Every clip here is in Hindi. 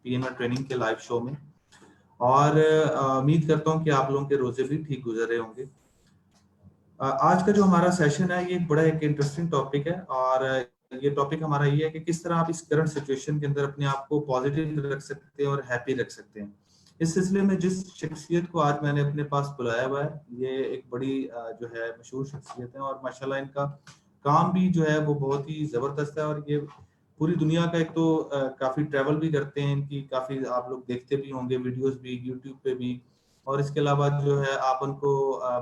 पीएनआर ट्रेनिंग के लाइव शो में। और उम्मीद करता हूँ कि आप लोगों के रोजे भी ठीक गुजर रहे होंगे। आज का जो हमारा सेशन है ये बड़ा एक इंटरेस्टिंग टॉपिक है, और ये टॉपिक हमारा ये है कि किस तरह आप इस करंट सिचुएशन के अंदर अपने आप को पॉजिटिव रख सकते हैं और हैप्पी रख सकते हैं। इस सिलसिले में जिस शख्सियत को आज मैंने अपने पास बुलाया हुआ है, ये एक बड़ी जो है मशहूर शख्सियत है, और माशाल्लाह इनका काम भी जो है वो बहुत ही ज़बरदस्त है। और ये पूरी दुनिया का एक तो काफ़ी ट्रैवल भी करते हैं, इनकी काफ़ी आप लोग देखते भी होंगे वीडियोस भी यूट्यूब पे भी, और इसके अलावा जो है आप उनको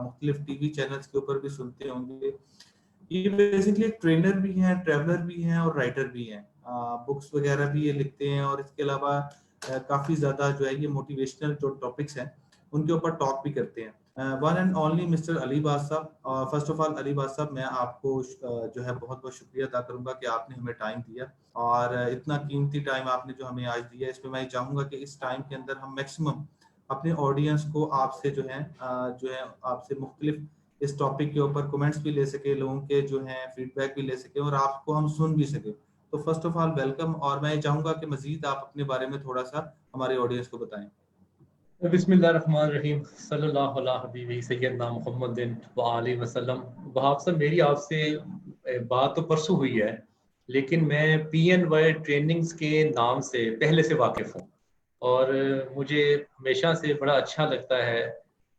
मुख्तलिफ टीवी चैनल्स के ऊपर भी सुनते होंगे। ये बेसिकली एक ट्रेनर भी हैं, ट्रैवलर भी हैं और राइटर भी हैं। बुक्स वगैरह भी ये लिखते हैं, और इसके अलावा काफ़ी ज़्यादा जो है ये मोटिवेशनल जो टॉपिक्स हैं उनके ऊपर टॉक भी करते हैं। One and only mister Ali बाज साहब। फर्स्ट ऑफ ऑल अली बाज साहब, मैं आपको जो है बहुत बहुत शुक्रिया अदा करूंगा कि आपने हमें टाइम दिया, और इतना कीमती टाइम आपने जो हमें आज दिया, इसमें मैं चाहूँगा कि इस टाइम के अंदर हम मैक्सिमम अपने ऑडियंस को आपसे जो है आपसे मुख्तलिफ इस टॉपिक के ऊपर कमेंट्स भी ले सके, लोगों के जो है फीडबैक भी ले सके, और आपको हम सुन भी सके। तो फर्स्ट ऑफ ऑल वेलकम, और मैं चाहूंगा कि मजीद आप अपने बारे में थोड़ा सा हमारे ऑडियंस को बताएं। बिस्मिल्लाहिर्रहमानिर्रहीम, सल्लल्लाहु अला हबीबी सय्यदना मुहम्मदिन व आलिहि वसल्लम। वहाब साहब, मेरी आपसे बात तो परसों हुई है, लेकिन मैं पीएनवाई ट्रेनिंग्स के नाम से पहले से वाकिफ हूँ, और मुझे हमेशा से बड़ा अच्छा लगता है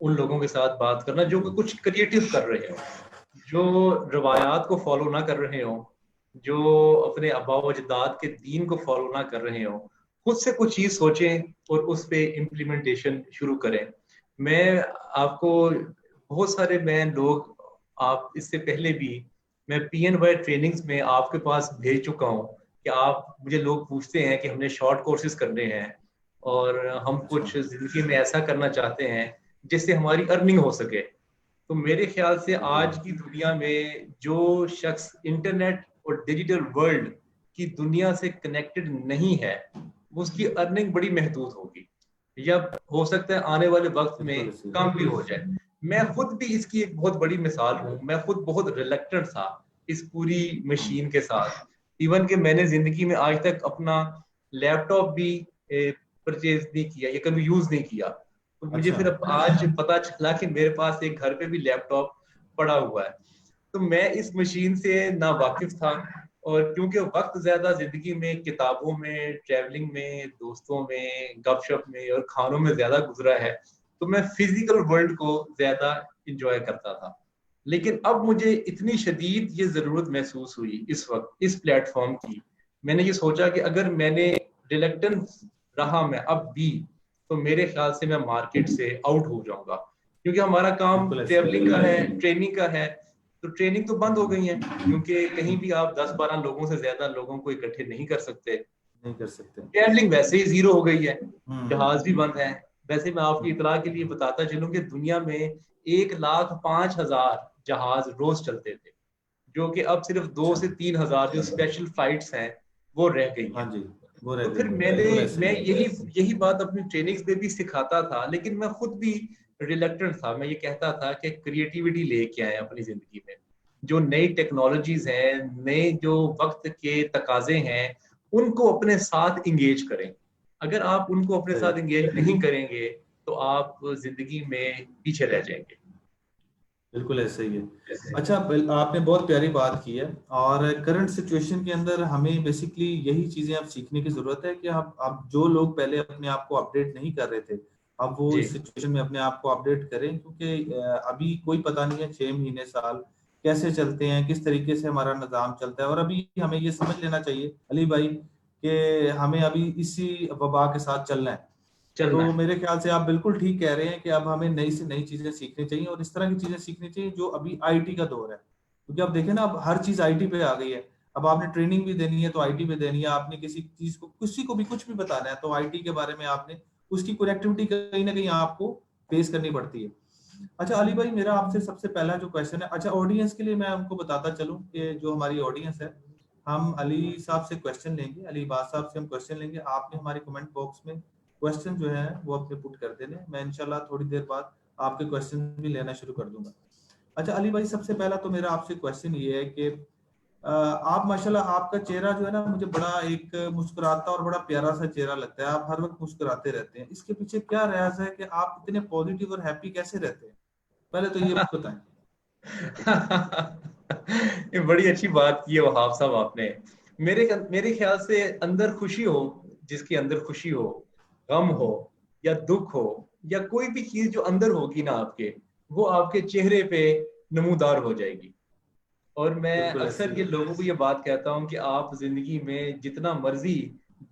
उन लोगों के साथ बात करना जो कि कुछ क्रिएटिव कर रहे हो, जो रवायात को फॉलो ना कर रहे हो, जो अपने आबा व अजदाद के दीन को फॉलो ना कर रहे हो, खुद से कुछ चीज सोचें और उस पे इम्प्लीमेंटेशन शुरू करें। मैं आपको बहुत सारे मैं लोग, आप इससे पहले भी मैं पीएनवाई ट्रेनिंग्स में आपके पास भेज चुका हूँ कि आप, मुझे लोग पूछते हैं कि हमने शॉर्ट कोर्सेज करने हैं और हम कुछ जिंदगी में ऐसा करना चाहते हैं जिससे हमारी अर्निंग हो सके। तो मेरे ख्याल से आज की दुनिया में जो शख्स इंटरनेट और डिजिटल वर्ल्ड की दुनिया से कनेक्टेड नहीं है, उसकी अर्निंग बड़ी महदूद होगी, या हो सकता है आने वाले वक्त में कम भी हो जाए। मैं खुद भी इसकी एक बहुत बड़ी मिसाल हूँ। मैं खुद बहुत रिलेक्टेंट था इस पूरी मशीन के साथ, इवन कि मैंने जिंदगी में आज तक अपना लैपटॉप भी परचेज नहीं किया या कभी यूज नहीं किया। तो मुझे फिर अब आज पता चला कि मेरे पास एक घर पे भी लैपटॉप पड़ा हुआ है। तो मैं इस मशीन से ना वाकिफ था, और क्योंकि वक्त ज्यादा जिंदगी में किताबों में, ट्रैवलिंग में, दोस्तों में, गपशप में और खानों में ज्यादा गुजरा है, तो मैं फिजिकल वर्ल्ड को ज्यादा इंजॉय करता था। लेकिन अब मुझे इतनी शदीद ये जरूरत महसूस हुई इस वक्त इस प्लेटफॉर्म की, मैंने ये सोचा कि अगर मैंने रिलेक्टेंस रहा मैं अब भी, तो मेरे ख्याल से मैं मार्केट से आउट हो जाऊंगा, क्योंकि हमारा काम ट्रेवलिंग का है, ट्रेनिंग का है। तो ट्रेनिंग तो बंद हो गई है, क्योंकि कहीं भी आप 10-12 लोगों से ज्यादा लोगों को इकट्ठे नहीं कर सकते। ट्रेवलिंग वैसे ही जीरो हो गई है, जहाज भी बंद है। वैसे मैं आपकी इतला के लिए बताता चलूं कि दुनिया में 1,05,000 जहाज रोज चलते थे, जो कि अब सिर्फ 2 से 3,000 जो स्पेशल फ्लाइट्स हैं वो रह गई हैं। तो फिर मैं यही बात अपनी ट्रेनिंग्स में भी सिखाता था, लेकिन मैं खुद भी रिलेक्टेंट था। मैं ये कहता था कि क्रिएटिविटी लेके आए अपनी जिंदगी में, जो नई टेक्नोलॉजीज हैं, नए जो वक्त के तकाजे हैं, उनको अपने साथ इंगेज करें। अगर आप उनको अपने साथ इंगेज नहीं करेंगे तो आप जिंदगी में पीछे रह जाएंगे। बिल्कुल ऐसा ही है। अच्छा, आपने बहुत प्यारी बात की है, और करंट सिचुएशन के अंदर हमें बेसिकली यही चीजें अब सीखने की जरूरत है कि अब जो लोग पहले अपने आप को अपडेट नहीं कर रहे थे, अब वो इस सिचुएशन में अपने आप को अपडेट करें, क्योंकि अभी कोई पता नहीं है 6 महीने साल कैसे चलते हैं, किस तरीके से हमारा निज़ाम चलता है। और अभी हमें ये समझ लेना चाहिए अली भाई कि हमें अभी इसी वबा के साथ चलना है। तो मेरे ख्याल से आप बिल्कुल ठीक कह रहे हैं कि अब हमें नई से नई चीजें सीखनी चाहिए, और इस तरह की चीजें सीखनी चाहिए जो अभी आईटी का दौर है। क्योंकि अब देखें ना, अब हर चीज आईटी पे आ गई है। अब आपने ट्रेनिंग भी देनी है तो आईटी पे देनी है, आपने किसी चीज को, किसी को भी कुछ भी बताना है तो आईटी के बारे में आपने उसकी कनेक्टिविटी कहीं ना कहीं आपको फेस करनी पड़ती है। अच्छा अली भाई, मेरा आपसे सबसे पहला जो क्वेश्चन है, अच्छा ऑडियंस के लिए मैं उनको बताता चलूं कि जो हमारी ऑडियंस है, हम अली साहब से क्वेश्चन लेंगे, अली बाद साहब से हम क्वेश्चन लेंगे। आपने हमारे कमेंट बॉक्स में क्वेश्चन जो है वो अपने पुट कर देने, मैं इंशाल्लाह थोड़ी देर बाद आपके क्वेश्चन भी लेना शुरू कर दूंगा। अच्छा अली भाई, सबसे पहला तो मेरा आपसे क्वेश्चन ये है कि आप माशाल्लाह, आपका चेहरा जो है ना, मुझे बड़ा एक मुस्कुराता और बड़ा प्यारा सा चेहरा लगता है। आप हर वक्त मुस्कुराते रहते हैं, इसके पीछे क्या राज है कि आप इतने पॉजिटिव और हैप्पी कैसे रहते हैं? पहले तो ये बताएं। ये बड़ी अच्छी बात की है वहाब साहब आपने। मेरे ख्याल से अंदर खुशी हो, जिसके अंदर खुशी हो, गम हो या दुख हो या कोई भी चीज जो अंदर होगी ना आपके, वो आपके चेहरे पे नमूदार हो जाएगी। और मैं बिल्कुल ऐसे अक्सर ही ये है। लोगों को ये बात कहता हूँ कि आप जिंदगी में जितना मर्जी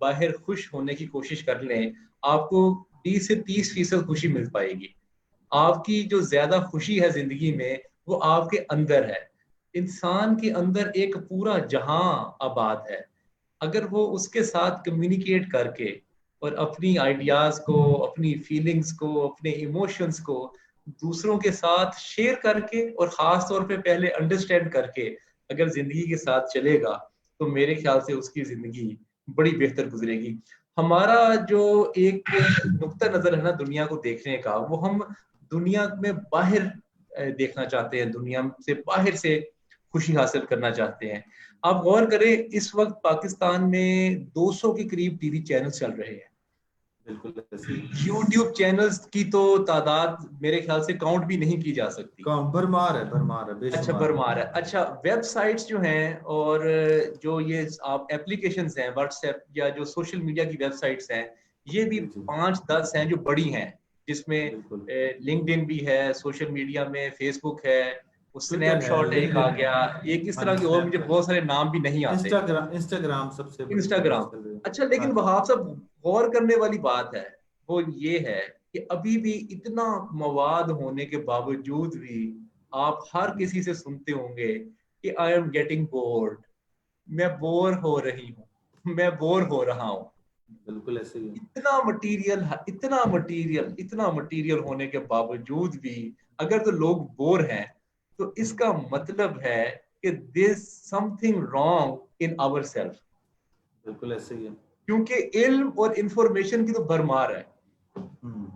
बाहर खुश होने की कोशिश कर लें, आपको 20 से 30% खुशी मिल पाएगी। आपकी जो ज्यादा खुशी है जिंदगी में, वो आपके अंदर है। इंसान के अंदर एक पूरा जहां आबाद है। अगर वो उसके साथ कम्युनिकेट करके और अपनी आइडियाज को, अपनी फीलिंग्स को, अपने इमोशंस को दूसरों के साथ शेयर करके और खास तौर पे पहले अंडरस्टैंड करके अगर जिंदगी के साथ चलेगा, तो मेरे ख्याल से उसकी जिंदगी बड़ी बेहतर गुजरेगी। हमारा जो एक नुक्ता नजर है ना दुनिया को देखने का, वो हम दुनिया में बाहर देखना चाहते हैं, दुनिया से बाहर से खुशी हासिल करना चाहते हैं। आप गौर करें, इस वक्त पाकिस्तान में 200 के करीब टीवी चैनल चल रहे हैं। बिल्कुल ऐसे ही। यूट्यूब चैनल्स की तो तादाद मेरे ख्याल से काउंट भी नहीं की जा सकती। कौन? भरमार है, अच्छा, बेशुमार है। भरमार है। अच्छा, वेबसाइट्स जो हैं और जो ये आप एप्लीकेशंस हैं, व्हाट्सएप या जो सोशल मीडिया की वेबसाइट्स हैं, ये भी जी जी। 5-10 हैं जो बड़ी हैं, जिसमें बिल्कुल। लिंक्डइन भी है, सोशल मीडिया में फेसबुक है, वो ट्विटर है, स्नैपशॉट एक आ लिंक्डइन है। गया, एक इस हाँ तरह जी, के और मुझे स्नैपचैट, बहुत सारे नाम भी नहीं आते। इंस्टाग्राम सबसे बड़ी जो इंस्टाग्राम। चल रही है। अच्छा, हाँ लेकिन जी। वहां सब गौर करने वाली बात है, वो ये है कि अभी भी इतना मवाद होने के बावजूद भी आप हर किसी से सुनते होंगे कि आई एम गेटिंग बोर्ड, मैं बोर हो रही हूँ, मैं बोर हो रहा हूँ। बिल्कुल ऐसे ही है। इतना मटेरियल होने के बावजूद भी अगर तो लोग बोर हैं, तो इसका मतलब है कि there something wrong in our self. बिल्कुल ऐसे ही है। क्योंकि इल्म और इंफॉर्मेशन की तो भरमार है। हम्म।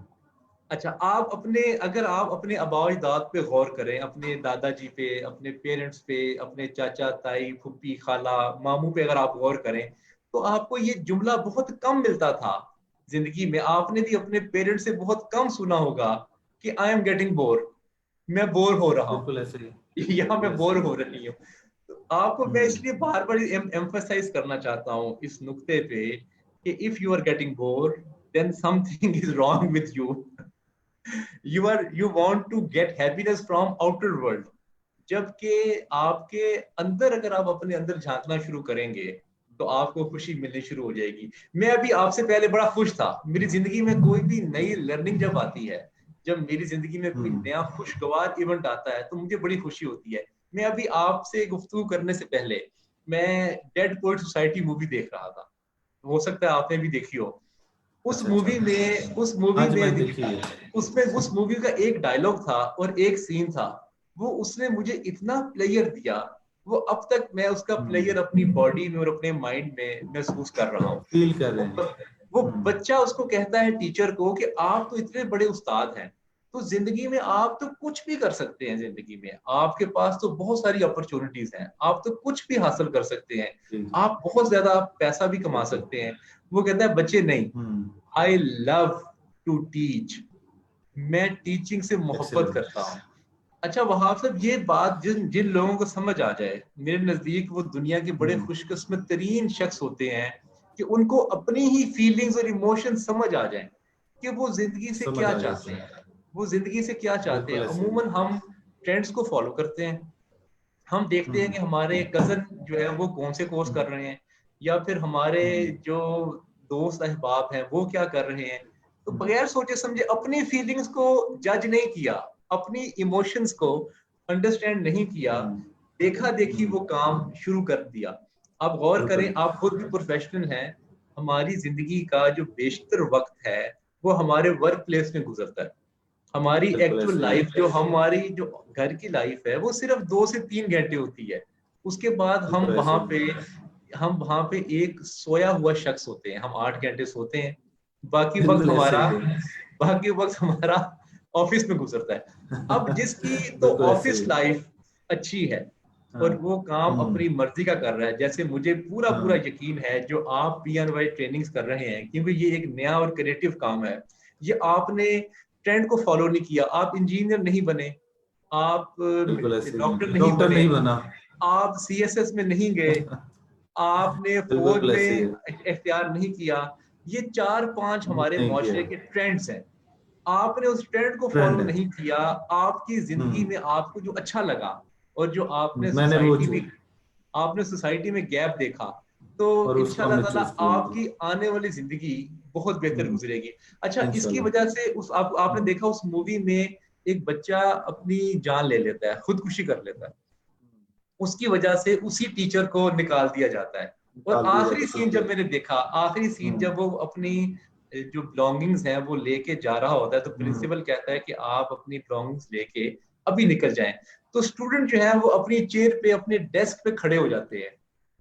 अच्छा, अगर आप अपने आबाओ अजदाद पे गौर करें, अपने दादाजी पे, अपने पेरेंट्स पे, अपने चाचा ताई फूफी खाला मामू पे अगर आप गौर करें, तो आपको ये जुमला बहुत कम मिलता था जिंदगी में। आपने भी अपने पेरेंट्स से बहुत कम सुना होगा कि आई एम गेटिंग बोर, मैं बोर हो रहा बिल्कुल हूँ, ऐसे ही है। या बिल्कुल मैं ऐसे बोर ही हो है। रही हूँ। तो आपको मैं हम्म। इसलिए बार बार एम्फसाइज करना चाहता हूँ इस नुक्ते पे कि if you are getting bore, then something is wrong with you. You want to get happiness from outer world. जबकि आपके अंदर, अगर आप अपने अंदर झांकना शुरू करेंगे, तो आपको खुशी मिलनी शुरू हो जाएगी। मैं अभी आपसे पहले बड़ा खुश था। मेरी जिंदगी में कोई भी नई लर्निंग जब आती है, जब मेरी जिंदगी में कोई हम्म। नया खुशगवार इवेंट आता है, तो मुझे बड़ी खुशी होती है। मैं अभी आपसे गुफ्तगू करने से पहले मैं डेड पोएट सोसाइटी मूवी देख रहा था। हो सकता है आपने भी देखी हो। उस अच्छा अच्छा। मूवी में उस हाँ मूवी जी, मैंने में देखी है। उसमें उस मूवी का एक डायलॉग था और एक सीन था, वो उसने मुझे इतना प्लेयर दिया। वो अब तक मैं उसका प्लेयर अपनी बॉडी में और अपने माइंड में महसूस कर रहा हूँ। फील कर रहे हैं। वो बच्चा उसको कहता है टीचर को कि आप तो इतने बड़े उस्ताद हैं, तो जिंदगी में आप तो कुछ भी कर सकते हैं। जिंदगी में आपके पास तो बहुत सारी अपॉर्चुनिटीज हैं, आप तो कुछ भी हासिल कर सकते हैं, जी जी। आप बहुत ज्यादा पैसा भी कमा बिल्कुल। सकते हैं। वो कहता है बच्चे नहीं, हम्म। आई लव टू टीच, मैं टीचिंग से मोहब्बत एक्सीलेंट। करता हूँ। अच्छा वहाब साहब, ये बात जिन जिन लोगों को समझ आ जाए, मेरे नजदीक वो दुनिया के बड़े हम्म। खुशकिस्मत तरीन शख्स होते हैं कि उनको अपनी ही फीलिंग्स और इमोशन समझ आ जाए कि वो जिंदगी से समझ क्या आ चाहते जाते हैं। हैं। वो जिंदगी से क्या चाहते हैं। बिल्कुल ऐसे ही अमूमन है। हम ट्रेंड्स को फॉलो करते हैं। हम देखते हैं हम्म। कि हमारे कजन जो है वो कौन से कोर्स कर हम्म। रहे हैं, या फिर हमारे हम्म। जो दोस्त अहबाब हैं वो क्या कर रहे हैं। तो हम्म। बगैर सोचे समझे अपनी फीलिंग्स को जज नहीं किया, अपनी इमोशंस को अंडरस्टैंड नहीं किया, हम्म। देखा देखी हम्म। वो काम शुरू कर दिया। आप गौर बिल्कुल। करें, आप खुद भी प्रोफेशनल हैं। हमारी जिंदगी का जो बेशतर वक्त है वो हमारे वर्क प्लेस में गुजरता है। हमारी बिल्कुल एक्चुअल ऐसे ही लाइफ, है। जो हमारी जो घर की लाइफ है, वो सिर्फ 2 से 3 घंटे होती है। उसके बाद बिल्कुल ऐसे ही है। हम वहां पे एक सोया हुआ शख्स होते हैं। हम 8 घंटे सोते हैं, बाकी वक्त बिल्कुल ऐसे हमारा ही है। बाकी वक्त हमारा ऑफिस में गुजरता है। अब जिसकी तो बिल्कुल ऐसे ही ऑफिस है। लाइफ अच्छी है, और वो काम अपनी मर्जी का कर रहा है। जैसे मुझे पूरा पूरा यकीन है जो आप PNY ट्रेनिंग्स कर रहे हैं, क्योंकि ये एक नया और क्रिएटिव काम है, ये आपने ट्रेंड को फॉलो नहीं किया, आप इंजीनियर नहीं बने, आप डॉक्टर नहीं बने, बना, आप CSS में नहीं गए, आपने फौज में इख्तियार नहीं किया। ये 4-5 हमारे माशरे के ट्रेंड्स हैं, आपने उस ट्रेंड को फॉलो नहीं किया, आपकी जिंदगी में आपको जो अच्छा लगा और जो आपने सोसाइटी में गैप देखा, तो इंशाल्लाह ताला आपकी आने वाली जिंदगी बहुत बेहतर गुजरेगी। अच्छा, इसकी वजह से आपने देखा उस मूवी में एक बच्चा अपनी जान ले लेता है, खुदकुशी कर लेता है, उसकी वजह से उसी टीचर को निकाल दिया जाता है। और आखिरी सीन जब मैंने देखा, आखिरी सीन जब वो अपनी जो बिलोंगिंग्स हैं वो लेके जा रहा होता है, तो प्रिंसिपल कहता है कि आप अपनी बिलोंगिंग्स लेके अभी निकल जाएं। तो स्टूडेंट जो है वो अपनी चेयर पे, अपने डेस्क पे खड़े हो जाते हैं,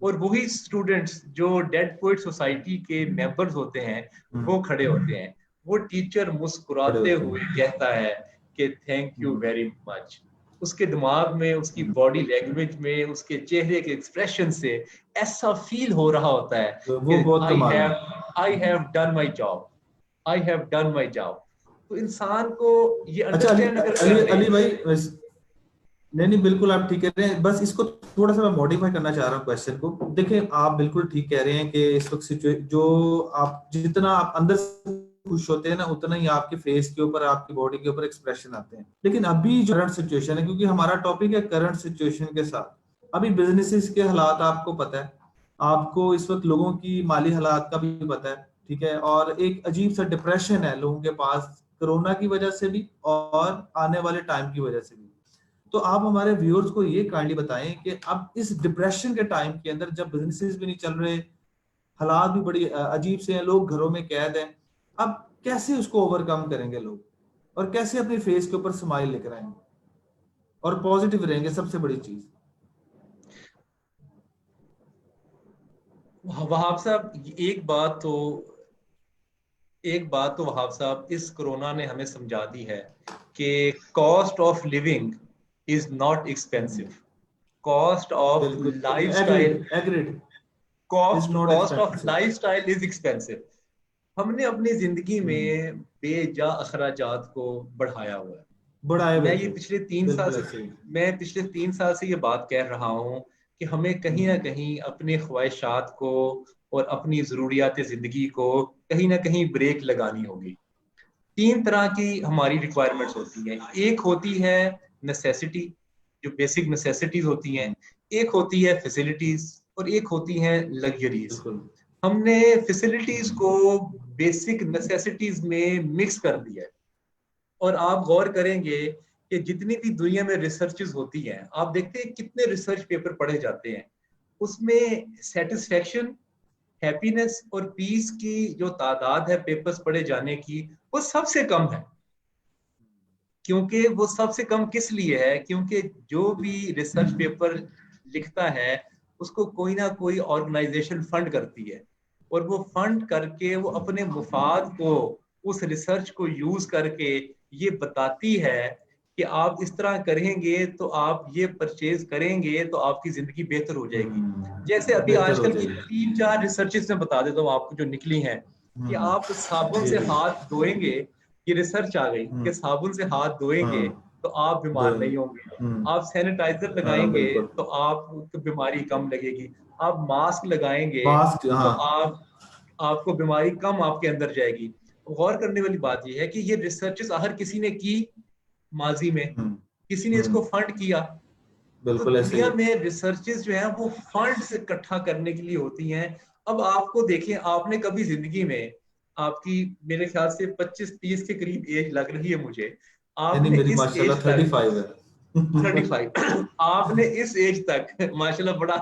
और वही स्टूडेंट्स जो डेड पोएट सोसाइटी के मेंबर्स होते हैं वो खड़े होते हैं। वो टीचर मुस्कुराते हुए कहता है कि थैंक यू वेरी मच। उसके दिमाग में, उसकी बॉडी लैंग्वेज में, उसके चेहरे के एक्सप्रेशन से ऐसा फील हो रहा होता है कि I have done my job, I have done my job. तो इंसान को ये अंडरस्टैंड अगर कर ले। अली भाई, नहीं बिल्कुल आप ठीक कह रहे हैं, बस इसको थोड़ा सा मैं मॉडिफाई करना चाह रहा हूँ क्वेश्चन को। देखिए, आप बिल्कुल ठीक कह रहे हैं कि इस वक्त जो आप जितना आप अंदर खुश होते हैं ना, उतना ही आपके फेस के ऊपर, आपकी बॉडी के ऊपर एक्सप्रेशन आते हैं। लेकिन अभी जो करंट सिचुएशन है, क्योंकि हमारा टॉपिक है करंट सिचुएशन के साथ, अभी बिजनेसेस के हालात आपको पता है, आपको इस वक्त लोगों की माली हालात का भी पता है, ठीक है, और एक अजीब सा डिप्रेशन है लोगों के पास, कोरोना की वजह से भी और आने वाले टाइम की वजह से भी। तो आप हमारे व्यूअर्स को ये काइंडली बताएं कि अब इस डिप्रेशन के टाइम के अंदर, जब बिजनेसेस भी नहीं चल रहे, हालात भी बड़ी अजीब से हैं, लोग घरों में कैद हैं, अब कैसे उसको ओवरकम करेंगे लोग, और कैसे अपने फेस के ऊपर स्माइल लेकर आएंगे और पॉजिटिव रहेंगे, सबसे बड़ी चीज। वहाब साहब, एक बात तो वहाब साहब, इस कोरोना ने हमें समझा दी है कि cost of living is not expensive, cost of lifestyle cost of lifestyle is expensive. हमने अपनी जिंदगी में बेजा अखराजात को बढ़ाया हुआ है। मैं पिछले 3 साल से ये बात कह रहा हूँ कि हमें कहीं ना कहीं अपनी ख्वाहिशात को और अपनी ज़रूरियात ज़िंदगी को कहीं ना कहीं ब्रेक लगानी होगी। 3 तरह की हमारी रिक्वायरमेंट्स होती हैं। एक होती है नेसेसिटी, जो बेसिक नेसेसिटीज होती हैं, एक होती है फैसिलिटीज, और एक होती है लग्जरीज। हमने फैसिलिटीज को बेसिक नेसेसिटीज में मिक्स कर दिया है। और आप गौर करेंगे कि जितनी भी दुनिया में रिसर्चेस होती हैं, आप देखते हैं कितने रिसर्च पेपर पढ़े जाते हैं, उसमें सेटिस्फेक्शन, हैप्पीनेस और पीस की जो तादाद है पेपर्स पढ़े जाने की, वो सबसे कम है। क्योंकि वो सबसे कम किस लिए है? क्योंकि जो भी रिसर्च पेपर लिखता है उसको कोई ना कोई ऑर्गेनाइजेशन फंड करती है, और वो फंड करके वो अपने मुफाद को, उस रिसर्च को यूज करके ये बताती है कि आप इस तरह करेंगे तो आप ये परचेज करेंगे तो आपकी जिंदगी बेहतर हो जाएगी। जैसे अभी आजकल की 3-4 रिसर्चेस में बता देता हूँ आपको जो निकली हैं, कि आप साबुन से हाथ धोएंगे, ये रिसर्च आ गई कि साबुन से हाथ धोएंगे तो आप बीमार नहीं होंगे, आप सैनिटाइजर लगाएंगे तो आपको बीमारी कम लगेगी, आप मास्क लगाएंगे तो आपको बीमारी कम आपके अंदर जाएगी। गौर करने वाली बात यह है कि ये रिसर्चेस हर किसी ने की माजी में, किसी ने इसको फंड किया। तो दुनिया में रिसर्चेस जो है वो फंड से इकट्ठा करने के लिए होती हैं। अब आपको देखें, आपने कभी जिंदगी में, आपकी मेरे ख्याल से 25-30 के करीब एज लग रही है मुझे, आपने इस एज तक 35 आपने इस एज तक माशाल्लाह बड़ा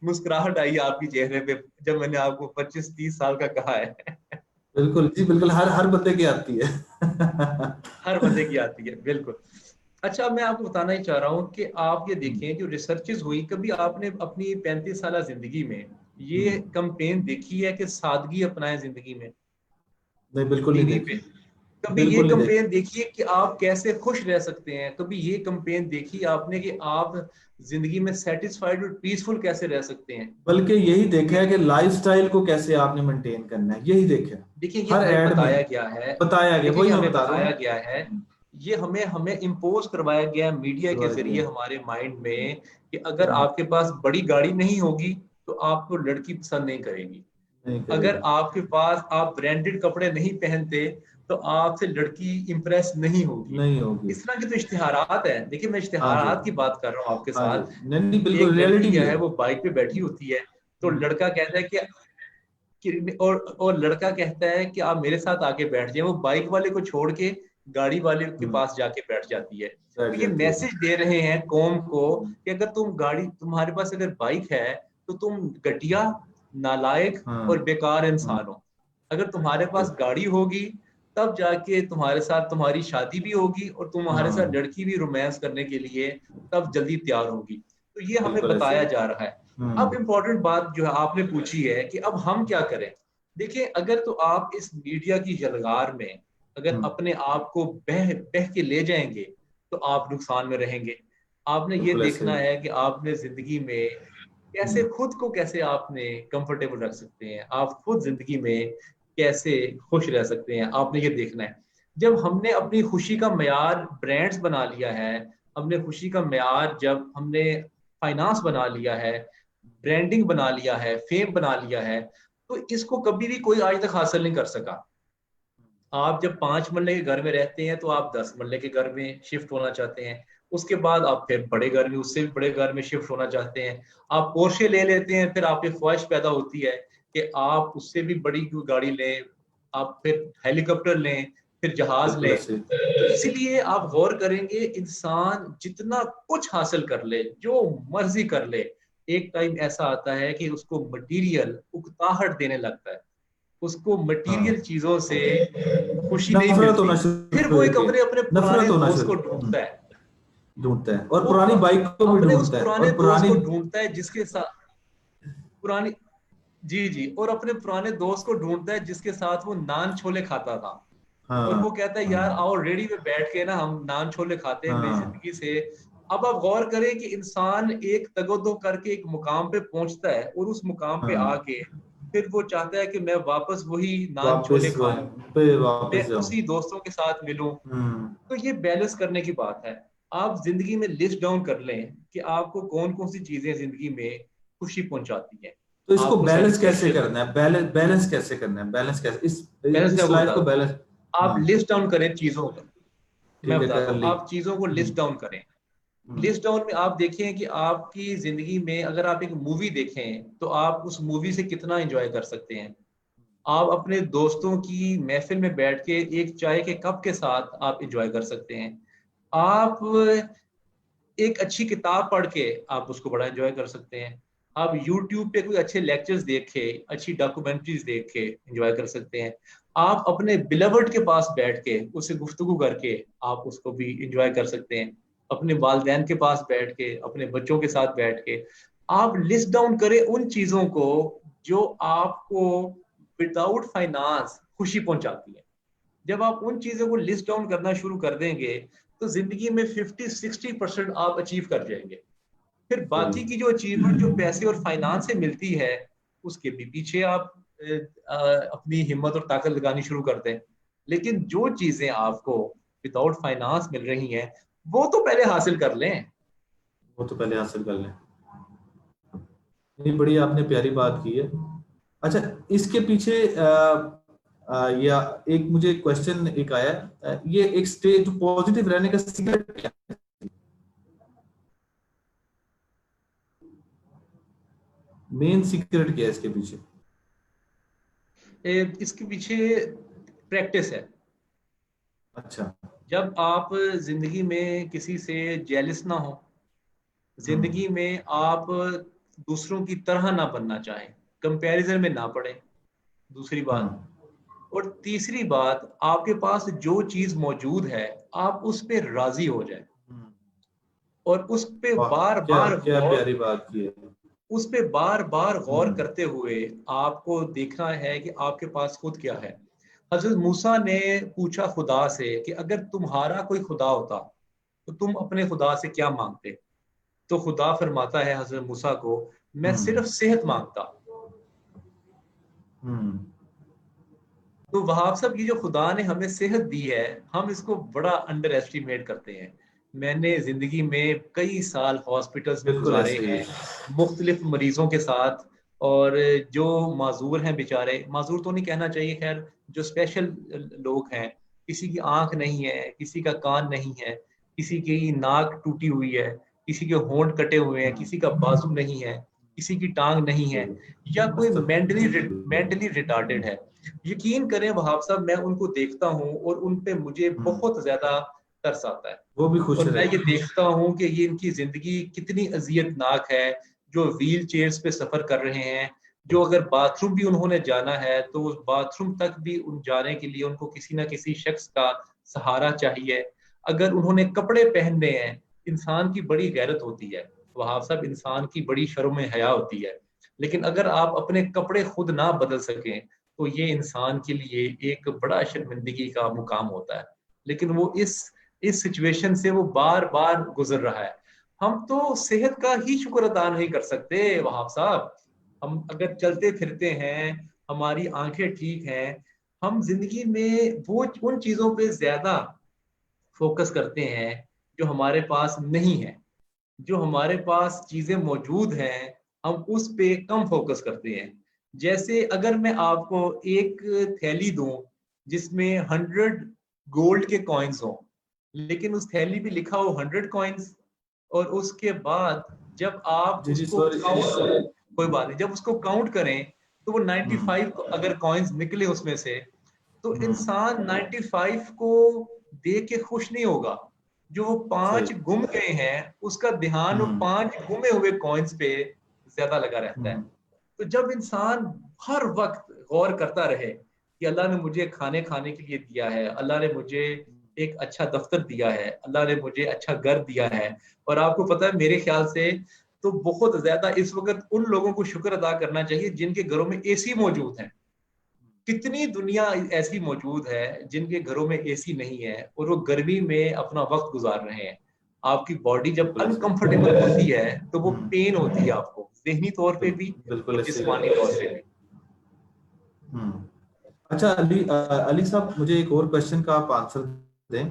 मुस्कुराहट आई आपकी चेहरे पे जब मैंने आपको 25-30 साल का कहा है। बिल्कुल जी, बिल्कुल, हर बंदे की आती है। हर बंदे की आती है, बिल्कुल। अच्छा, मैं आपको बताना ही चाह रहा हूँ कि आप ये देखें, जो रिसर्चेस हुई, कभी आपने अपनी 35 साल जिंदगी में ये कैंपेन देखी है कि सादगी अपनाएं जिंदगी में? नहीं, बिल्कुल नहीं टीवी पे कभी ये बिल्कुल नहीं कंपेन देखिए कि आप कैसे खुश रह सकते हैं, कभी ये कंपेन देखिए आपने कि आप जिंदगी में सेटिस्फाइड और पीसफुल कैसे रह सकते हैं। बल्कि यही देखा है क्योंकि कि लाइफस्टाइल को कैसे आपने मेंटेन करना है, यही देखा है देखिए ये हर हमें एड में बताया गया है, बताया गया, देखिए वही ये मैं हमें बता रहा बताया हूँ। गया है, ये हमें हमें इम्पोज करवाया गया है मीडिया के करवाया जरिए गया। हमारे माइंड में कि अगर हम्म, आपके पास बड़ी गाड़ी नहीं होगी तो आपको लड़की पसंद नहीं करेगी, नहीं अगर करेगी। आपके पास आप ब्रांडेड कपड़े नहीं पहनते तो आपसे लड़की इंप्रेस नहीं होगी। नहीं होगी। इस तरह के तो इश्तिहारात हैं। देखिए मैं हाँ जी। इश्तिहारात की बात कर रहा हूँ आपके हाँ जी। साथ। नहीं नहीं, बिल्कुल एक रियलिटी लड़की भी है है। वो बाइक पे बैठी होती है, तो हम्म, लड़का कहता है और लड़का कहता है कि आप मेरे साथ आके बैठ जाए, वो बाइक वाले को छोड़ के गाड़ी वाले के हम्म, पास जाके बैठ जाती है। तो बैठ ये जाती है। मैसेज दे रहे हैं कौम को हम्म, कि अगर तुम्हारे पास अगर बाइक है तो तुम घटिया, नालायक और हाँ। बेकार हम्म, इंसान हो। अगर तुम्हारे बिल्कुल। पास गाड़ी होगी तब जाके तुम्हारे साथ तुम्हारी शादी भी होगी और तुम्हारे साथ हाँ, लड़की भी रोमांस करने के लिए तब जल्दी तैयार होगी। तो ये हमें बिल्कुल ऐसे बताया ही। जा रहा है। अब हम्म, इम्पोर्टेंट बात जो है आपने पूछी है कि अब हम क्या करें। देखिए अगर तो आप इस मीडिया की जलगार में अगर हम्म, अपने आप को बह बह के ले जाएंगे तो आप नुकसान में रहेंगे। आपने ये बिल्कुल ऐसे देखना ही। है कि आपने जिंदगी में कैसे हम्म, खुद को कैसे आपने कंफर्टेबल रख सकते हैं, आप खुद जिंदगी में कैसे खुश रह सकते हैं, आपने ये देखना है। जब हमने अपनी खुशी का मेयार ब्रांड्स बना लिया है, हमने खुशी का मेयार जब हमने फाइनेंस बना लिया है, ब्रांडिंग बना लिया है, फेम बना लिया है, तो इसको कभी भी कोई आज तक हासिल नहीं कर सका। आप जब 5 मरले के घर में रहते हैं तो आप 10 मरले के घर में शिफ्ट होना चाहते हैं, उसके बाद आप फिर बड़े घर में, उससे भी बड़े घर में शिफ्ट होना चाहते हैं। आप पोर्शे ले लेते हैं, फिर आपकी ख्वाहिश पैदा होती है कि आप उससे भी बड़ी कोई गाड़ी लें, आप फिर हेलीकॉप्टर लें, फिर जहाज बिल्कुल लें। ऐसे ही। तो इसीलिए आप गौर करेंगे, इंसान जितना कुछ हासिल कर ले, जो मर्जी कर ले, एक टाइम ऐसा आता है कि उसको मटीरियल उकताहट देने लगता है, उसको हाँ, मटेरियल चीजों से खुशी नहीं नफरत मिलती। होना फिर शुरू वो एक होती है। अपने अपने पुराने नफरत होना दोस्त को शुरू ढूंढता है। ढूंढता है, और वो पुरानी बाइक को भी अपने उस ढूंढता है, पुराने और दोस्त पुरानी। को ढूंढता है जिसके साथ पुरानी जी जी, और अपने पुराने दोस्त को ढूंढता है जिसके साथ वो नान छोले खाता था। और हाँ, वो कहता है यार हाँ, आओ रेडी में बैठ के ना हम नान छोले खाते हैं मेरी हाँ, जिंदगी से। अब आप गौर करें कि इंसान एक तगोदो करके एक मुकाम पे पहुंचता है और उस मुकाम पे हाँ, आके फिर वो चाहता है कि मैं वापस वही नान छोले वापस वहीं खाऊं, पे मैं वापस जाऊं। उसी दोस्तों के साथ मिलूं। हम्म, तो ये बैलेंस करने की बात है। आप जिंदगी में लिस्ट डाउन कर लें कि आपको कौन कौन सी चीजें जिंदगी में खुशी पहुंचाती हैं, तो इसको आपको बैलेंस कैसे सेटिस्फेक्शन। करना है, बैलेंस बैलेंस कैसे करना है, बैलेंस कैसे बैलेंस मैं इस आपको लाइफ बता को दूं, बैलेंस। आप हाँ, लिस्ट डाउन करें चीजों का। मैं ठीक है, बताता कर हूँ, ली। आप चीजों को लिस्ट डाउन करें। हम्म, लिस्ट डाउन में आप देखें कि आपकी जिंदगी में अगर आप एक मूवी देखें तो आप उस मूवी से कितना एंजॉय कर सकते हैं। आप अपने दोस्तों की महफिल में बैठ के एक चाय के कप के साथ आप एंजॉय कर सकते हैं। आप एक अच्छी किताब पढ़ के आप उसको बड़ा एंजॉय कर सकते हैं। आप YouTube पे कोई अच्छे लेक्चर्स देख के, अच्छी डॉक्यूमेंट्रीज देख के एंजॉय कर सकते हैं। आप अपने बिलवर्ड के पास बैठ के उससे गुफ्तगू करके आप उसको भी एंजॉय कर सकते हैं। अपने वालिदैन के पास बैठ के, अपने बच्चों के साथ बैठ के आप लिस्ट डाउन करें उन चीजों को जो आपको विदाउट फाइनेंस खुशी पहुंचाती है। जब आप उन चीजों को लिस्ट डाउन करना शुरू कर देंगे तो जिंदगी में 50-60% आप अचीव कर जाएंगे। फिर सही। बाकी की जो अचीवमेंट जो पैसे और फाइनेंस से मिलती है उसके भी पीछे आप अपनी हिम्मत और ताकत लगानी शुरू कर दें। लेकिन जो चीजें आपको विदाउट फाइनेंस मिल रही हैं वो तो पहले हासिल कर लें। वो तो पहले हासिल कर लें। नहीं, बड़ी आपने प्यारी बात की है। अच्छा, इसके पीछे या एक मुझे क्वेश्चन एक आया, ये एक स्टेज पॉजिटिव रहने का सीक्रेट क्या है? मेन सीक्रेट क्या है इसके पीछे? इसके पीछे प्रैक्टिस है। अच्छा। जब आप जिंदगी में किसी से जेलिस ना हो, हम्म, जिंदगी में आप दूसरों की तरह ना बनना चाहें, कंपैरिजन में ना पड़े, दूसरी बात। हम्म, और तीसरी बात, आपके पास जो चीज मौजूद है आप उस पे राजी हो जाए हम्म। और उस पे वाह, बार क्या बार क्या गौर, प्यारी बात की है। उस पे बार बार गौर हम्म, करते हुए आपको देखना है कि आपके पास खुद क्या है। हजरत मूसा ने पूछा खुदा से कि अगर तुम्हारा कोई खुदा होता तो तुम अपने खुदा से क्या मांगते। तो खुदा फरमाता है हजरत मूसा को, मैं सिर्फ सेहत मांगता। तो वहाब साहब, ये जो खुदा ने हमें सेहत दी है, हम इसको बड़ा अंडर एस्टिमेट करते हैं। मैंने जिंदगी में कई साल हॉस्पिटल्स में बिल्कुल गुजारे ऐसे ही हैं है। मुख्तलिफ मरीजों के साथ। और जो माजूर हैं बेचारे, माजूर तो नहीं कहना चाहिए, खैर जो स्पेशल लोग हैं, किसी की आंख नहीं है, किसी का कान नहीं है, किसी की नाक टूटी हुई है, किसी के होंठ कटे हुए हैं, किसी का बाजू नहीं है, किसी की टांग नहीं है, या कोई मेंटली रिटार्डेड है। यकीन करें वहाब साहब, मैं उनको देखता हूँ और उन पे मुझे बहुत ज्यादा तरस आता है। वो भी खुश और मैं रहे। ये देखता हूँ कि ये इनकी जिंदगी कितनी अजियतनाक है, जो व्हील चेयर्स पे सफर कर रहे हैं, जो अगर बाथरूम भी उन्होंने जाना है तो उस बाथरूम तक भी उन जाने के लिए उनको किसी ना किसी शख्स का सहारा चाहिए। अगर उन्होंने कपड़े पहनने हैं, इंसान की बड़ी गैरत होती है वहाब साहब, इंसान की बड़ी शर्म हया होती है, लेकिन अगर आप अपने कपड़े खुद ना बदल सकें तो ये इंसान के लिए एक बड़ा शर्मिंदगी का मुकाम होता है। लेकिन वो इस सिचुएशन से वो बार बार गुजर रहा है। हम तो सेहत का ही शुक्र अदा नहीं कर सकते वहाब साहब। हम अगर चलते फिरते हैं, हमारी आंखें ठीक हैं, हम जिंदगी में वो उन चीजों पे ज्यादा फोकस करते हैं जो हमारे पास नहीं है। जो हमारे पास चीजें मौजूद हैं, हम उस पे कम फोकस करते हैं। जैसे अगर मैं आपको एक थैली दूं जिसमें 100 गोल्ड के कॉइन्स हो, लेकिन उस थैली पे लिखा हो 100 कॉइन्स, और उसके बाद जब आप जी जी, उसको सॉरी। काउंट, कोई बात नहीं, जब उसको काउंट करें तो वो हम्म 95 अगर कॉइन्स निकले उसमें से, तो हम्म इंसान 95 को देख के खुश नहीं होगा। जो वो सही। 5 गुम गए हैं, उसका ध्यान वो हम्म 5 गुमे हुए कॉइन्स पे ज्यादा लगा रहता है। हम्म तो जब इंसान हर वक्त गौर करता रहे कि अल्लाह ने मुझे खाने खाने के लिए दिया है, अल्लाह ने मुझे एक अच्छा दफ्तर दिया है, अल्लाह ने मुझे अच्छा घर दिया है। और आपको पता है, मेरे ख्याल से तो बहुत ज्यादा इस वक्त उन लोगों को शुक्र अदा करना चाहिए जिनके घरों में एसी मौजूद है। कितनी दुनिया ऐसी मौजूद है जिनके घरों में एसी नहीं है और वो गर्मी में अपना वक्त गुजार रहे हैं। आपकी बॉडी जब बिल्कुल ऐसे ही। अनकंफर्टेबल होती है तो वो हम्म पेन होती है आपको, जहनी तौर पे भी बिल्कुल और ऐसे ही जिस्मानी तौर पे है। भी। हम्म अच्छा, अली साहब, मुझे एक और क्वेश्चन का आप आंसर दें।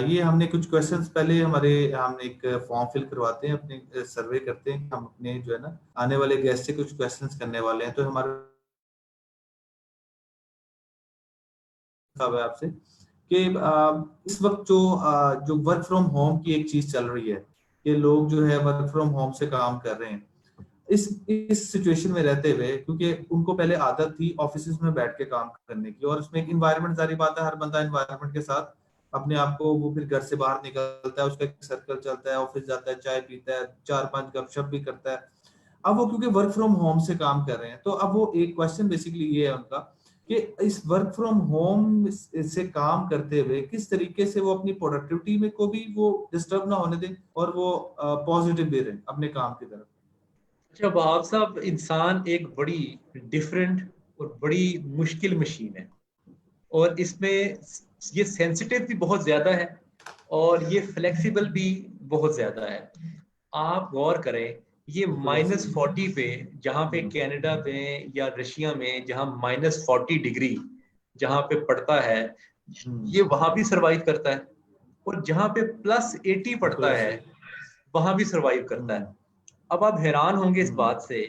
ये हमने कुछ क्वेश्चंस पहले हम एक फॉर्म फिल करवाते हैं, अपने सर्वे करते हैं, हम अपने जो है ना आने वाले गेस्ट से कुछ क्वेश्चंस करने वाले हैं, तो हमारा हिसाब है आपसे कि इस वक्त जो वर्क फ्रॉम होम की एक चीज चल रही है, कि लोग जो है वर्क फ्रॉम होम से काम कर रहे हैं, इस सिचुएशन में रहते हुए, क्योंकि उनको पहले आदत थी ऑफिस में बैठ के काम करने की, और उसमें एक इन्वायरमेंट, सारी बात है, हर बंदा इन्वायरमेंट के साथ अपने आप को, वो फिर घर से बाहर निकलता है, उसका एक सर्कल चलता है, ऑफिस जाता है, चाय पीता है, 4-5 गपशप भी करता है। अब वो क्योंकि वर्क फ्रॉम होम से काम कर रहे हैं, तो अब वो एक क्वेश्चन बेसिकली ये है उनका कि इस वर्क फ्रॉम होम से काम करते हुए किस तरीके से वो अपनी प्रोडक्टिविटी में को भी वो डिस्टर्ब ना होने दें, और वो पॉजिटिव भी रहें अपने काम की तरफ। अच्छा वहाब साहब, इंसान एक बड़ी डिफरेंट और बड़ी मुश्किल मशीन है, और इसमें ये सेंसिटिव भी बहुत ज्यादा है और ये फ्लेक्सिबल भी बहुत ज्यादा है। आप गौर करें, ये बिल्कुल ऐसे ही -40 पे, जहाँ पे हम्म कनाडा में या रशिया में जहाँ -40 डिग्री जहाँ पे पड़ता है, हम्म ये वहां भी सरवाइव करता है। और जहाँ पे +80 बिल्कुल पड़ता है, ऐसे ही वहां भी सरवाइव करता है। हम्म अब आप हैरान होंगे इस हम्म बात से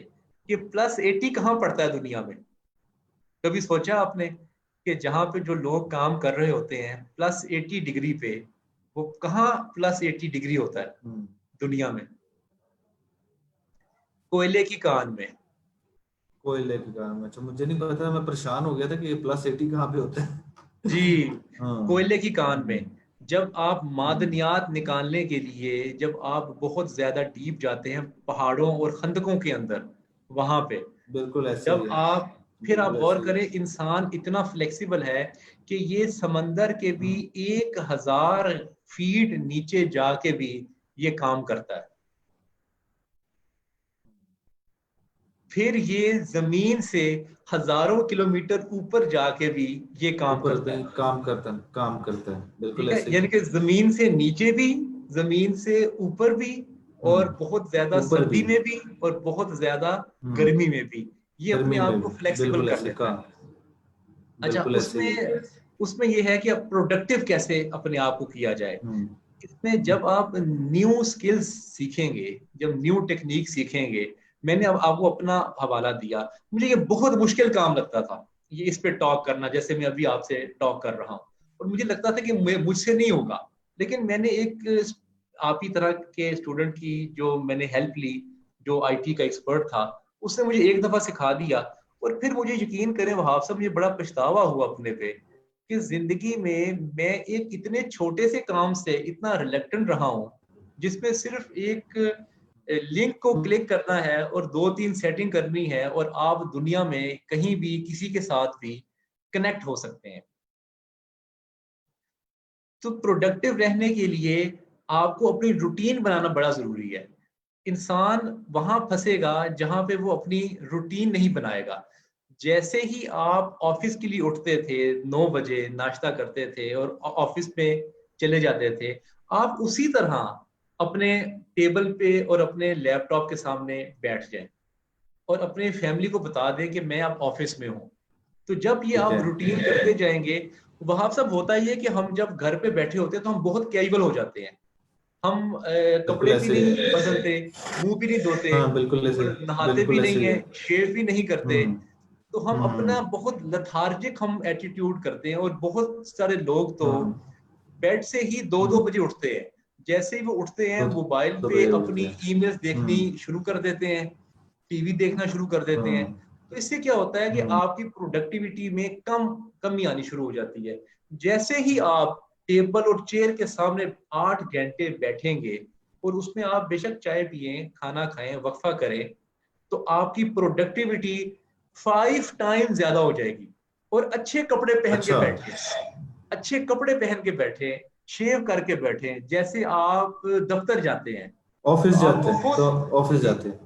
कि +80 कहाँ पड़ता है दुनिया में। कभी सोचा आपने कि जहाँ पे जो लोग काम कर रहे होते हैं +80 डिग्री पे, वो कहाँ +80 डिग्री होता है हम्म दुनिया में? कोयले की कान में। कोयले के कारण, अच्छा, मुझे नहीं पता, मैं परेशान हो गया था कि ये +80 कहाँ पे होता है। जी, हाँ। कोयले की कान हम्म में। जब आप हम्म मादनियात निकालने के लिए, जब आप बहुत ज्यादा डीप जाते हैं पहाड़ों और खंदकों के अंदर, वहां पे बिल्कुल ऐसे ही जब है। आप, फिर आप बिल्कुल गौर ऐसे ही है। करें, इंसान इतना फ्लेक्सिबल है कि ये समंदर के भी हम्म 1000 फीट नीचे जाके भी ये काम करता है। फिर ये जमीन से हजारों किलोमीटर ऊपर जाके भी ये काम ऊपर करता भी है। काम करता है, बिल्कुल ठीक है, ऐसे ही यानी कि जमीन से नीचे भी, जमीन से ऊपर भी, और बहुत ज्यादा ऊपर भी। सर्दी में भी, और बहुत ज्यादा हम्म गर्मी में भी ये अपने गर्मी में आप को भी फ्लेक्सिबल बिल्कुल कर ऐसे लेता है। काम, अच्छा, बिल्कुल ऐसे ही। उसमें उसमें ये है कि अब प्रोडक्टिव कैसे अपने आप को किया जाए। हम्म इसमें जब आप न्यू स्किल्स सीखेंगे, जब न्यू टेक्निक सीखेंगे, मैंने अब आपको अपना हवाला दिया, मुझे ये बहुत मुश्किल काम लगता था, ये इस पे टॉक करना, जैसे मैं अभी आपसे टॉक कर रहा हूँ, और मुझे लगता था कि मुझसे नहीं होगा। लेकिन मैंने एक आप ही तरह के स्टूडेंट की जो मैंने हेल्प ली, जो आईटी का एक्सपर्ट था, उसने मुझे एक दफा सिखा दिया, और फिर मुझे यकीन करें वहां से मुझे बड़ा पछतावा हुआ अपने पे कि जिंदगी में मैं एक इतने छोटे से काम से इतना रिलेक्टेंट रहा हूँ, जिसमें सिर्फ एक लिंक को क्लिक करना है और 2-3 सेटिंग करनी है, और आप दुनिया में कहीं भी किसी के साथ भी कनेक्ट हो सकते हैं। तो प्रोडक्टिव रहने के लिए आपको अपनी रूटीन बनाना बड़ा जरूरी है। इंसान वहां फंसेगा जहां पे वो अपनी रूटीन नहीं बनाएगा। जैसे ही आप ऑफिस के लिए उठते थे 9 बजे, नाश्ता करते थे और ऑफिस में चले जाते थे, आप उसी तरह अपने टेबल पे और अपने लैपटॉप के सामने बैठ जाएं और अपने फैमिली को बता दें कि मैं अब ऑफिस में हूँ। तो जब ये ठीक आप है, रूटीन करते जाएंगे, वहां सब होता ही है कि हम जब घर पे बैठे होते हैं तो हम बहुत कैजुअल हो जाते हैं। हम बिल्कुल कपड़े भी ऐसे नहीं ही। बदलते, मुंह भी नहीं धोते, हाँ बिल्कुल ऐसे और ही, नहाते भी बिल्कुल ऐसे नहीं ही है, है। शेव भी नहीं करते। हम्म तो हम हम्म अपना बहुत लथार्जिक हम एटीट्यूड करते हैं, और बहुत सारे लोग तो हम्म बेड से ही 2-2 बजे हम्म उठते हैं। जैसे ही वो उठते हैं, तो मोबाइल तो पे बजे अपनी उठते हैं। ईमेल्स देखनी हम्म शुरू कर देते हैं, टीवी देखना शुरू कर देते हैं। हम्म तो इससे क्या होता है कि हम्म आपकी प्रोडक्टिविटी में कमी आनी शुरू हो जाती है। जैसे ही आप टेबल और चेयर के सामने 8 घंटे बैठेंगे, और उसमें आप बेशक चाय पिए, खाना खाएं, वक्फा करें, तो आपकी प्रोडक्टिविटी 5 टाइम ज्यादा हो जाएगी। और अच्छे कपड़े पहन के अच्छा, बैठे, अच्छे कपड़े पहन के बैठे, शेव करके बैठे, जैसे आप दफ्तर जाते हैं। तो ऑफिस आप जाते हैं तो बहुत, ऑफिस जी, जाते हैं।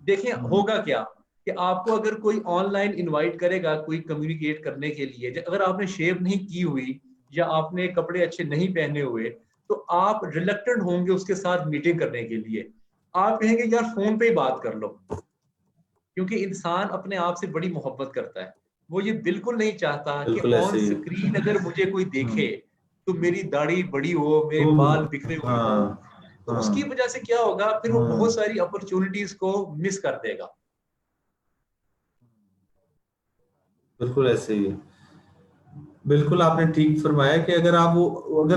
देखें हम्म होगा क्या कि आपको अगर कोई ऑनलाइन इनवाइट करेगा कोई कम्युनिकेट करने के लिए, अगर आपने शेव नहीं की हुई या आपने कपड़े अच्छे नहीं पहने हुए, तो आप रिलक्टेंट होंगे उसके साथ मीटिंग करने के लिए। आप कहेंगे यार फोन पे ही बात कर लो, क्योंकि इंसान अपने आप से बड़ी मोहब्बत करता है। वो ये बिल्कुल नहीं चाहता कि बिल्कुल ऑन ऐसे ही है। स्क्रीन अगर मुझे कोई देखे हम्म तो मेरी दाढ़ी बड़ी हो, मेरे तो बाल बिखरे हुए हो। हाँ तो उसकी हाँ वजह से क्या होगा, फिर वो बहुत हाँ सारी अपॉर्चुनिटीज को मिस कर देगा। बिल्कुल ऐसे ही है। बिल्कुल आपने ठीक फरमाया कि अगर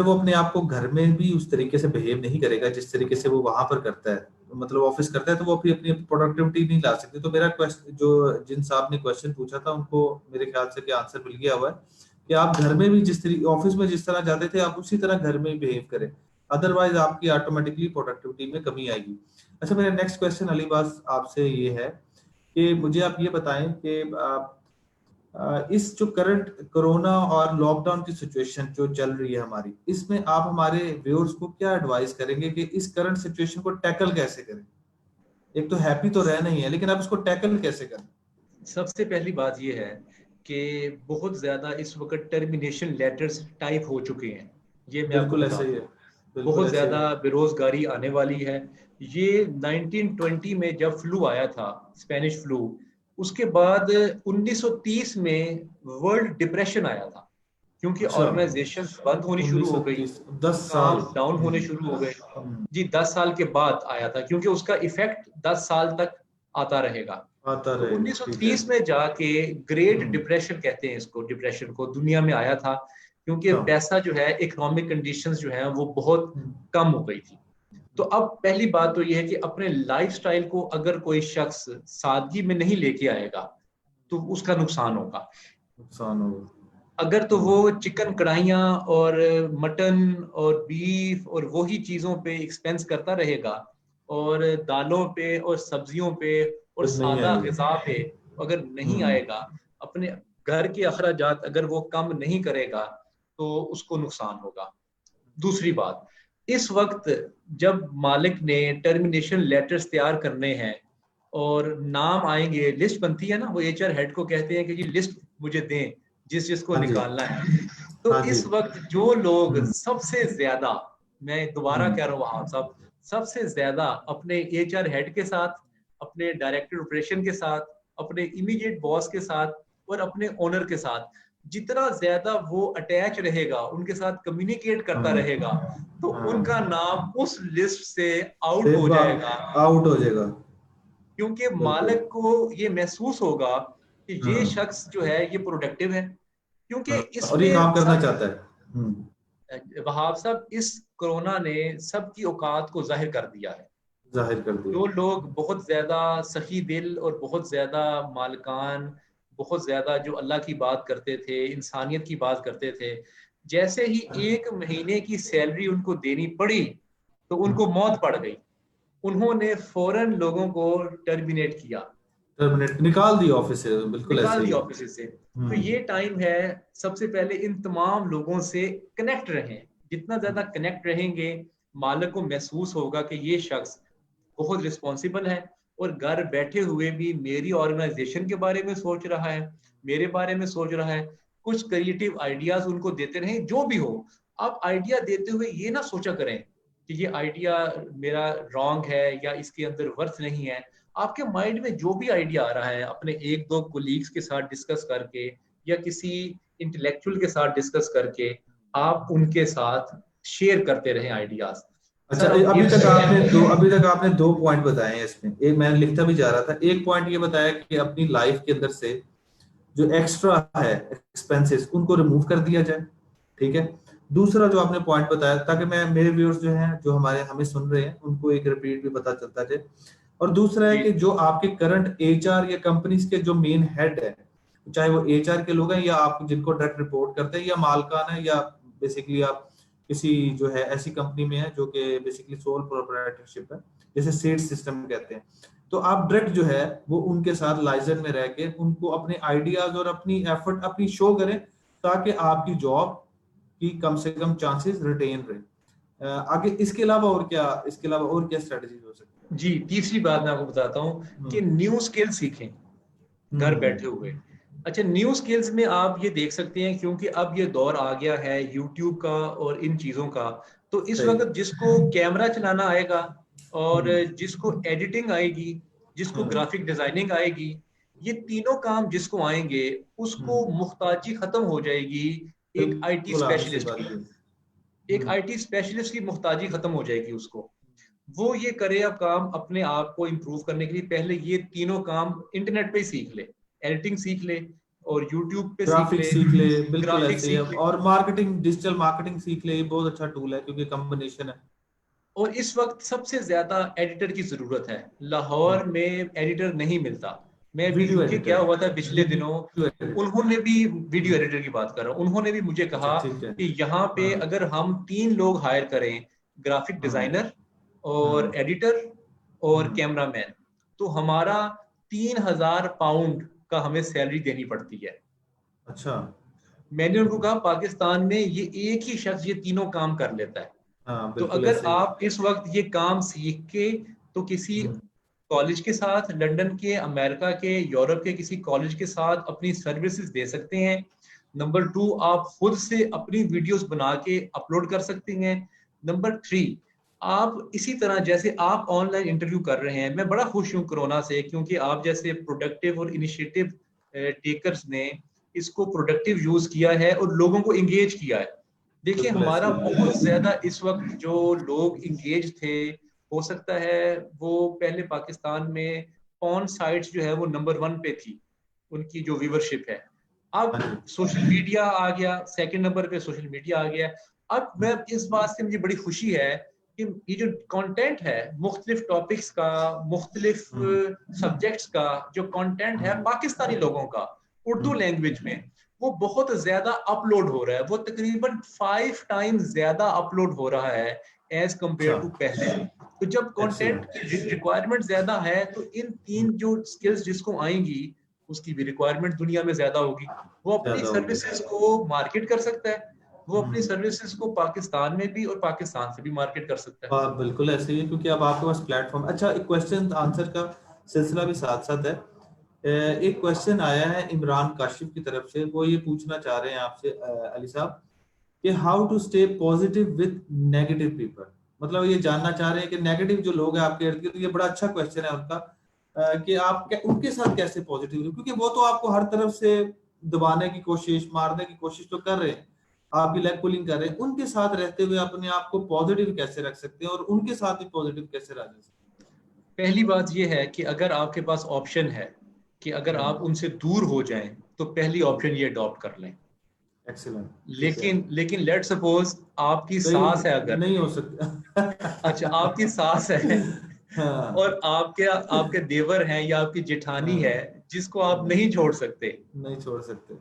वो अपने आप को घर में भी उस तरीके से बिहेव नहीं करेगा जिस तरीके से वो वहां पर करता है, मतलब ऑफिस करता है, तो वो अपनी अपनी प्रोडक्टिविटी नहीं ला सकते। तो मेरा क्वेश्चन, जो जिन साहब ने क्वेश्चन पूछा था, उनको मेरे ख्याल से कि आंसर मिल गया हुआ है कि आप घर में भी जिस तरीके ऑफिस में जिस तरह जाते थे, आप उसी तरह घर में बिहेव करें। अदरवाइज आपकी ऑटोमेटिकली प्रोडक्टिविटी में कमी आएगी। अच्छा, मेरा नेक्स्ट क्वेश्चन अलीबाज आपसे ये है कि मुझे आप ये बताएं कि इस जो करंट कोरोना और लॉकडाउन की सिचुएशन जो चल रही है हमारी, इसमें आप हमारे व्यूअर्स को क्या एडवाइस करेंगे कि इस करंट सिचुएशन को टैकल कैसे करें? एक तो हैप्पी तो रहना ही है, लेकिन आप इसको टैकल कैसे करें? सबसे पहली बात यह है कि बहुत ज्यादा इस वक्त टर्मिनेशन लेटर्स टाइप हो चुके हैं, ये मैं आपको बिल्कुल बता ऐसा ही दूं। है, बिल्कुल बहुत ऐसे ही ज्यादा है। बेरोजगारी आने वाली है। ये 1920 में जब फ्लू आया था, स्पेनिश फ्लू, उसके बाद 1930 में वर्ल्ड डिप्रेशन आया था, क्योंकि अच्छा, ऑर्गेनाइजेशंस बंद होनी शुरू हो गई, 1930, 10 साल। काम डाउन होने शुरू हो गए। जी, 10 साल के बाद आया था, क्योंकि उसका इफेक्ट 10 साल तक आता रहेगा। आता तो रहेगा, ठीक है। 1930 में जाके ग्रेट हम्म डिप्रेशन कहते हैं इसको, डिप्रेशन को दुनिया में आया था, क्योंकि अच्छा। पैसा जो है, इकोनॉमिक कंडीशंस जो है वो बहुत हम्म, कम हो गई थी। तो अब पहली बात तो ये है कि अपने लाइफस्टाइल को अगर कोई शख्स सादगी में नहीं लेके आएगा तो उसका नुकसान होगा। नुकसान होगा। अगर तो हम्म वो चिकन कढ़ाइयाँ और मटन और बीफ और वही चीज़ों पे एक्सपेंस करता रहेगा, और दालों पे और सब्जियों पे और फिर नहीं सादा आएगी। ग़िज़ा पे अगर नहीं हम्म आएगा, अपने घर के अखराजात अगर वो कम नहीं करेगा, तो उसको नुकसान होगा। दूसरी बात, इस वक्त जब मालिक ने टर्मिनेशन लेटर्स तैयार करने हैं, और नाम आएंगे, लिस्ट बनती है ना, वो एचआर हेड को कहते हैं कि जी लिस्ट मुझे दें जिस जिसको हाँ जी, निकालना है। तो हाँ जी। इस वक्त जो लोग हम्म, सबसे ज्यादा, मैं दोबारा हम्म, कह रहा हूँ आप साहब, सबसे ज्यादा अपने एचआर हेड के साथ, अपने डायरेक्टर ऑपरेशन के साथ, अपने इमीडिएट बॉस के साथ और अपने ओनर के साथ जितना ज्यादा वो अटैच रहेगा, उनके साथ कम्युनिकेट करता हाँ, रहेगा, तो उनका हाँ, नाम उस लिस्ट से आउट से हो जाएगा। आउट हो जाएगा। क्योंकि बिल्कुल। मालिक को ये महसूस होगा कि ये हाँ, शख्स जो है ये प्रोडक्टिव है, क्योंकि हाँ, और ये इसमें काम करना सब, चाहता है। हम्म, वहाब साहब, इस कोरोना ने सबकी औकात को जाहिर कर दिया है। जाहिर कर दिया। जो लोग बहुत ज्यादा सखी दिल और बहुत ज्यादा मालकान, बहुत ज्यादा जो अल्लाह की बात करते थे, इंसानियत की बात करते थे, जैसे ही 1 महीने की सैलरी उनको देनी पड़ी तो उनको मौत पड़ गई। उन्होंने फौरन लोगों को टर्मिनेट किया, टर्मिनेट, निकाल दिया ऑफिस से, बिल्कुल निकाल ऐसे ही दिया है। ऑफिस से। तो हम्म, ये टाइम है, सबसे पहले इन तमाम लोगों से कनेक्ट रहें। जितना ज्यादा कनेक्ट रहेंगे, मालिक को महसूस होगा कि ये शख्स बहुत रिस्पॉन्सिबल है और घर बैठे हुए भी मेरी ऑर्गेनाइजेशन के बारे में सोच रहा है, मेरे बारे में सोच रहा है, कुछ क्रिएटिव आइडियाज उनको देते रहें। जो भी हो, आप आइडिया देते हुए ये ना सोचा करें कि ये आइडिया मेरा रॉन्ग है या इसके अंदर वर्थ नहीं है। आपके माइंड में जो भी आइडिया आ रहा है, अपने एक दो कोलीग्स के साथ डिस्कस करके या किसी इंटेलेक्चुअल के साथ डिस्कस करके आप उनके साथ शेयर करते रहें आइडियाज। अच्छा, सर हम ये अभी तक आपने दो पॉइंट बताए हैं इसमें, एक मैंने लिखता भी जा रहा था। एक पॉइंट ये बताया कि अपनी लाइफ के अंदर से जो एक्स्ट्रा है एक्सपेंसेस उनको रिमूव कर दिया जाए, ठीक है। दूसरा जो आपने पॉइंट बताया, ताकि मैं मेरे व्यूअर्स जो हैं, जो हमारे हमें सुन रहे हैं, उनको एक रिपीट भी पता चलता जाए। और दूसरा है जी कि जो आपके करंट एचआर या कंपनीज के जो मेन हेड है, चाहे वो एचआर के लोग हैं या आप जिनको डायरेक्ट रिपोर्ट करते हैं, या मालकान है, या बेसिकली आप किसी जो है ऐसी कंपनी में है जो कि बेसिकली सोल प्रोप्राइटरशिप है, जैसे सेट सिस्टम कहते हैं, तो आप डायरेक्ट जो है वो उनके साथ लाइजन में रह के उनको अपने आइडियाज और अपनी एफर्ट अपनी शो करें, ताकि आपकी जॉब की कम से कम चांसेस रिटेन रहे। आगे इसके अलावा और क्या स्ट्रेटजीज हो सकती है? जी, तीसरी बात मैं आपको बताता हूँ कि हम्म, न्यू स्किल सीखें घर बैठे हुए। अच्छा, न्यू स्किल्स में आप ये देख सकते हैं, क्योंकि अब ये दौर आ गया है यूट्यूब का और इन चीज़ों का, तो इस सही। वक्त जिसको कैमरा चलाना आएगा और हम्म, जिसको एडिटिंग आएगी, जिसको हम्म, ग्राफिक डिजाइनिंग आएगी, ये तीनों काम जिसको आएंगे उसको हम्म, मुख्ताजी खत्म हो जाएगी एक आईटी बिल्कुल आपने सही स्पेशलिस्ट बात की। की। एक आईटी स्पेशलिस्ट की मुख्ताजी खत्म हो जाएगी उसको। वो ये करे अब काम अपने आप को इम्प्रूव करने के लिए, पहले ये तीनों काम इंटरनेट पे ही सीख ले। एडिटिंग सीख ले और यूट्यूब पे सीख ग्राफिक्स ले, सीख ले, बिल्कुल ग्राफिक्स ऐसे ही है। सीख ले। और मार्केटिंग, डिजिटल मार्केटिंग सीख ले, ये बहुत अच्छा टूल है क्योंकि कॉम्बिनेशन है। और इस वक्त सबसे ज्यादा एडिटर की जरूरत है। लाहौर में एडिटर नहीं मिलता। मैं भी वीडियो यूके गया एडिटर, हुआ था पिछले दिनों, वीडियो एडिटर। उन्होंने भी, वीडियो एडिटर की बात कर रहा हूँ, उन्होंने भी मुझे अच्छा, कहा ठीक है। कि यहाँ पे हाँ, अगर हम 3 लोग हायर करें, ग्राफिक हाँ, डिजाइनर और हाँ, एडिटर और हाँ। कैमरामैन, तो हमारा 3,000 पाउंड का हमें सैलरी देनी पड़ती है। अच्छा। मैंने उनको कहा पाकिस्तान में ये एक ही शख्स ये तीनों काम कर लेता है। हाँ, तो बिल्कुल अगर ऐसे ही है। आप इस वक्त ये काम सीख के, तो किसी हम्म, कॉलेज के साथ, लंदन के, अमेरिका के, यूरोप के किसी कॉलेज के साथ अपनी सर्विसेज दे सकते हैं। नंबर 2, आप खुद से अपनी वीडियोस बना के अपलोड कर सकते हैं। नंबर 3, आप इसी तरह जैसे आप ऑनलाइन इंटरव्यू कर रहे हैं, मैं बड़ा खुश हूँ कोरोना से, क्योंकि आप जैसे प्रोडक्टिव और इनिशिएटिव टेकर्स ने इसको प्रोडक्टिव यूज किया है और लोगों को एंगेज किया है। देखिए, बिल्कुल ऐसे हमारा ही है। बहुत ज्यादा इस वक्त जो लोग इंगेज थे, हो सकता है वो पहले पाकिस्तान में पॉर्न साइट्स जो है वो नंबर 1 पे थी, उनकी जो व्यूवरशिप है। अब हाँ जी। सोशल मीडिया आ गया, सेकंड नंबर पे सोशल मीडिया आ गया। अब मैं इस बात से मुझे बड़ी खुशी है कि ये जो कंटेंट है मुख्तलिफ टॉपिक्स का, मुख्तलिफ हम्म, सब्जेक्ट्स का, जो कंटेंट है पाकिस्तानी लोगों का उर्दू हम्म, लैंग्वेज में, वो बहुत ज्यादा अपलोड हो रहा है। वो तकरीबन 5 टाइम्स ज्यादा अपलोड हो रहा है एज अच्छा, कंपेयर टू पहले। तो जब कंटेंट एक्सीलेंट। की रिक्वायरमेंट ज्यादा है, तो इन 3 जो स्किल्स जिसको आएंगी उसकी भी रिक्वायरमेंट दुनिया में ज्यादा होगी। वो अपनी ज्यादा होगी। सर्विसेज को मार्केट कर सकता है, वो अपनी हम्म, सर्विसेज को पाकिस्तान में भी और पाकिस्तान से भी मार्केट कर सकता है। बिल्कुल ऐसे ही है क्योंकि अब आपके पास प्लेटफॉर्म। अच्छा, एक क्वेश्चन आंसर का सिलसिला भी साथ साथ है। एक क्वेश्चन आया है इमरान काशिफ की तरफ से, वो ये पूछना चाह रहे हैं आपसे अली साहब कि how to stay positive with negative people. मतलब ये जानना चाह रहे हैं कि नेगेटिव जो लोग हैं आपके इर्द गिर्द, ये बड़ा अच्छा क्वेश्चन है उनका, कि आप उनके साथ कैसे पॉजिटिव हो, क्योंकि वो तो आपको हर तरफ से दबाने की कोशिश, मारने की कोशिश तो कर रहे हैं, आपकी लेग पुलिंग कर रहे हैं, उनके साथ रहते हुए अपने आप को पॉजिटिव कैसे रख सकते हैं और उनके साथ भी पॉजिटिव कैसे रह सकते हैं? पहली बात यह है कि अगर आपके पास ऑप्शन है कि अगर आप उनसे दूर हो जाएं तो पहली ऑप्शन ये अडॉप्ट कर लें। एक्सीलेंट, ठीक है। लेकिन लेट सपोज आपकी कहीं सास है, अगर नहीं हो सकता। अच्छा आपकी सास है हाँ, और आपके आपके देवर हैं या आपकी जेठानी है हाँ, जिसको आप हाँ, नहीं छोड़ सकते, नहीं छोड़ सकते।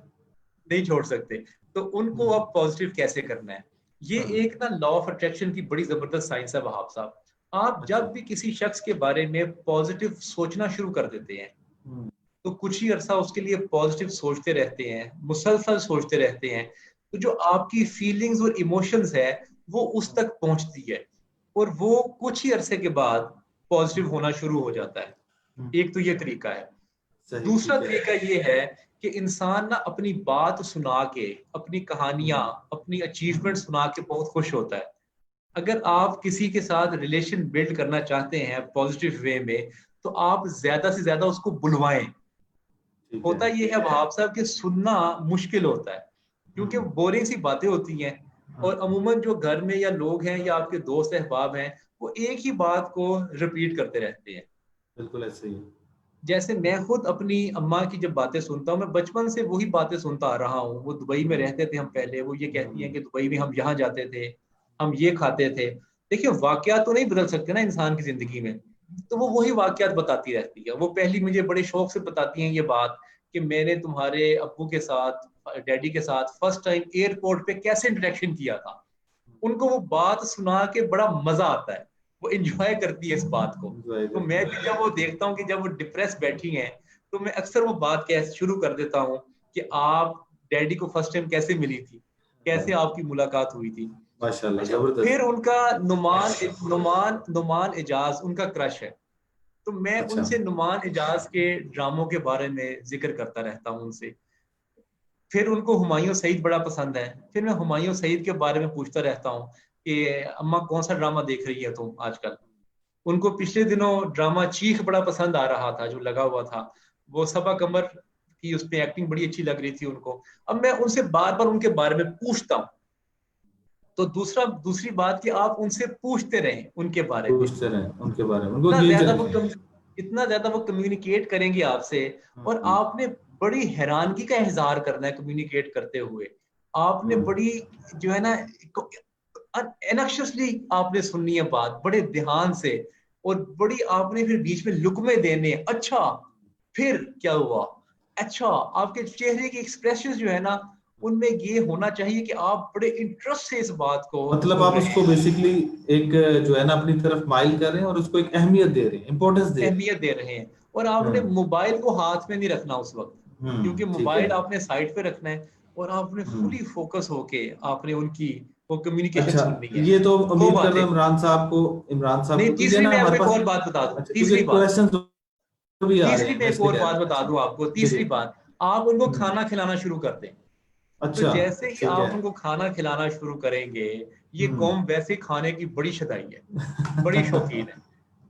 नहीं छोड़ सकते, तो उनको हम्म, आप पॉजिटिव कैसे करना है। ये हाँ, एक ना लॉ ऑफ अट्रैक्शन की बड़ी जबरदस्त साइंस है वहाब साहब। आप अच्छा, जब भी किसी शख्स के बारे में पॉजिटिव सोचना शुरू कर देते हैं हम्म, तो कुछ ही अरसा उसके लिए पॉजिटिव सोचते रहते हैं, मुसलसल सोचते रहते हैं, तो जो आपकी फीलिंग्स और इमोशंस है वो उस तक पहुंचती है और वो कुछ ही अरसे के बाद पॉजिटिव होना शुरू हो जाता है। हम्म, एक तो ये तरीका है। सही, दूसरा ठीक है। तरीका ये है कि इंसान ना अपनी बात सुना के, अपनी कहानियां, हम्म, अपनी अचीवमेंट सुना के बहुत खुश होता है। अगर आप किसी के साथ रिलेशन बिल्ड करना चाहते हैं पॉजिटिव वे में, तो आप ज्यादा से ज्यादा उसको बुलवाएं। ठीक है। होता ये है वहाब साहब कि सुनना मुश्किल होता है क्योंकि हम्म, बोरिंग सी बातें होती हैं। हाँ, और अमूमन जो घर में या लोग हैं या आपके दोस्त अहबाब हैं वो एक ही बात को रिपीट करते रहते हैं। बिल्कुल ऐसे ही है। जैसे मैं खुद अपनी अम्मा की जब बातें सुनता हूँ, मैं बचपन से वही बातें सुनता आ रहा हूँ। वो दुबई में रहते थे हम पहले, वो ये कहती हैं हम्म, कि दुबई में हम यहाँ जाते थे, हम ये खाते थे। देखिए वाकयात तो नहीं बदल सकते ना इंसान की जिंदगी में, तो वो वही वाकयात बताती रहती है। वो पहली मुझे बड़े शौक से बताती हैं ये बात कि मैंने तुम्हारे अब्बू के साथ, डैडी के साथ फर्स्ट टाइम एयरपोर्ट पे कैसे इंटरेक्शन किया था। उनको वो बात सुना के बड़ा मजा आता है, वो एंजॉय करती है इस बात को। एंजॉय तो मैं करते भी हैं। जब वो देखता हूँ कि जब वो डिप्रेस बैठी हैं, तो मैं अक्सर वो बात कैसे शुरू कर देता हूँ कि आप डैडी को फर्स्ट टाइम कैसे मिली थी, कैसे हाँ, आपकी मुलाकात हुई थी। माशाल्लाह, अच्छा, फिर जबरदस्त। उनका नुमान नुमान नुमान इजाज उनका क्रश है, तो मैं अच्छा, उनसे नुमान इजाज के ड्रामों के बारे में जिक्र करता रहता हूँ उनसे। फिर उनको हुमायूं सईद बड़ा पसंद है, फिर मैं हुमायूं सईद के बारे में पूछता रहता हूँ कि अम्मा कौन सा ड्रामा देख रही है तुम आजकल। उनको पिछले दिनों ड्रामा चीख बड़ा पसंद आ रहा था जो लगा हुआ था, वो सबा कमर की उसमें एक्टिंग बड़ी अच्छी लग रही थी उनको। अब मैं उनसे बार बार उनके बारे में पूछता हूँ। तो दूसरी बात कि आप उनसे पूछते रहें उनके बारे में। पूछते रहे उनके बारे में, उनको इतना ये ज्यादा वो इतना ज्यादा वो कम्युनिकेट करेंगे आपसे, और हम्म, आपने बड़ी हैरानगी का इजहार करना है कम्युनिकेट करते हुए। आपने हम्म, बड़ी जो है ना एनक्शियसली आपने सुननी है बात बड़े ध्यान से, और बड़ी आपने फिर बीच में लुकमे देने, अच्छा फिर क्या हुआ, अच्छा, आपके चेहरे की एक्सप्रेशन जो है ना उनमें ये होना चाहिए कि आप बड़े इंटरेस्ट से इस बात को मतलब सुन आप रहे उसको हैं, बेसिकली एक जो है ना अपनी तरफ माइल कर रहे हैं और उसको एक अहमियत दे रहे हैं, इंपॉर्टेंस दे रहे अहमियत दे रहे हैं। और हैं। आपने मोबाइल को हाथ में नहीं रखना उस वक्त, क्योंकि ठीक है। मोबाइल आपने साइड पे रखना है और आपने हम्म, फुली फोकस होके आपने उनकी वो कम्युनिकेशन अच्छा, सुननी है। ये तो वो उम्मीद कर रहा बातें हूँ इमरान साहब नहीं, को क्योंकि है तीसरी ना मैं आपको हमारे एक पास। और बात बता दूं, अच्छा, क्योंकि तीसरी बात, क्वेश्चन भी आ रहे तीसरी हैं, मैं मैं एक इसलिए और कह बात रहा हूँ। बता अच्छा, दूं आपको, जी जी। तीसरी बात, आप उनको हम्म, खाना खिलाना शुरू कर दें। तो अच्छा, जैसे ही ठीक है। आप उनको खाना खिलाना शुरू करेंगे, ये हम्म। कौम वैसे खाने की बड़ी शदाई है, बड़ी शौकीन है,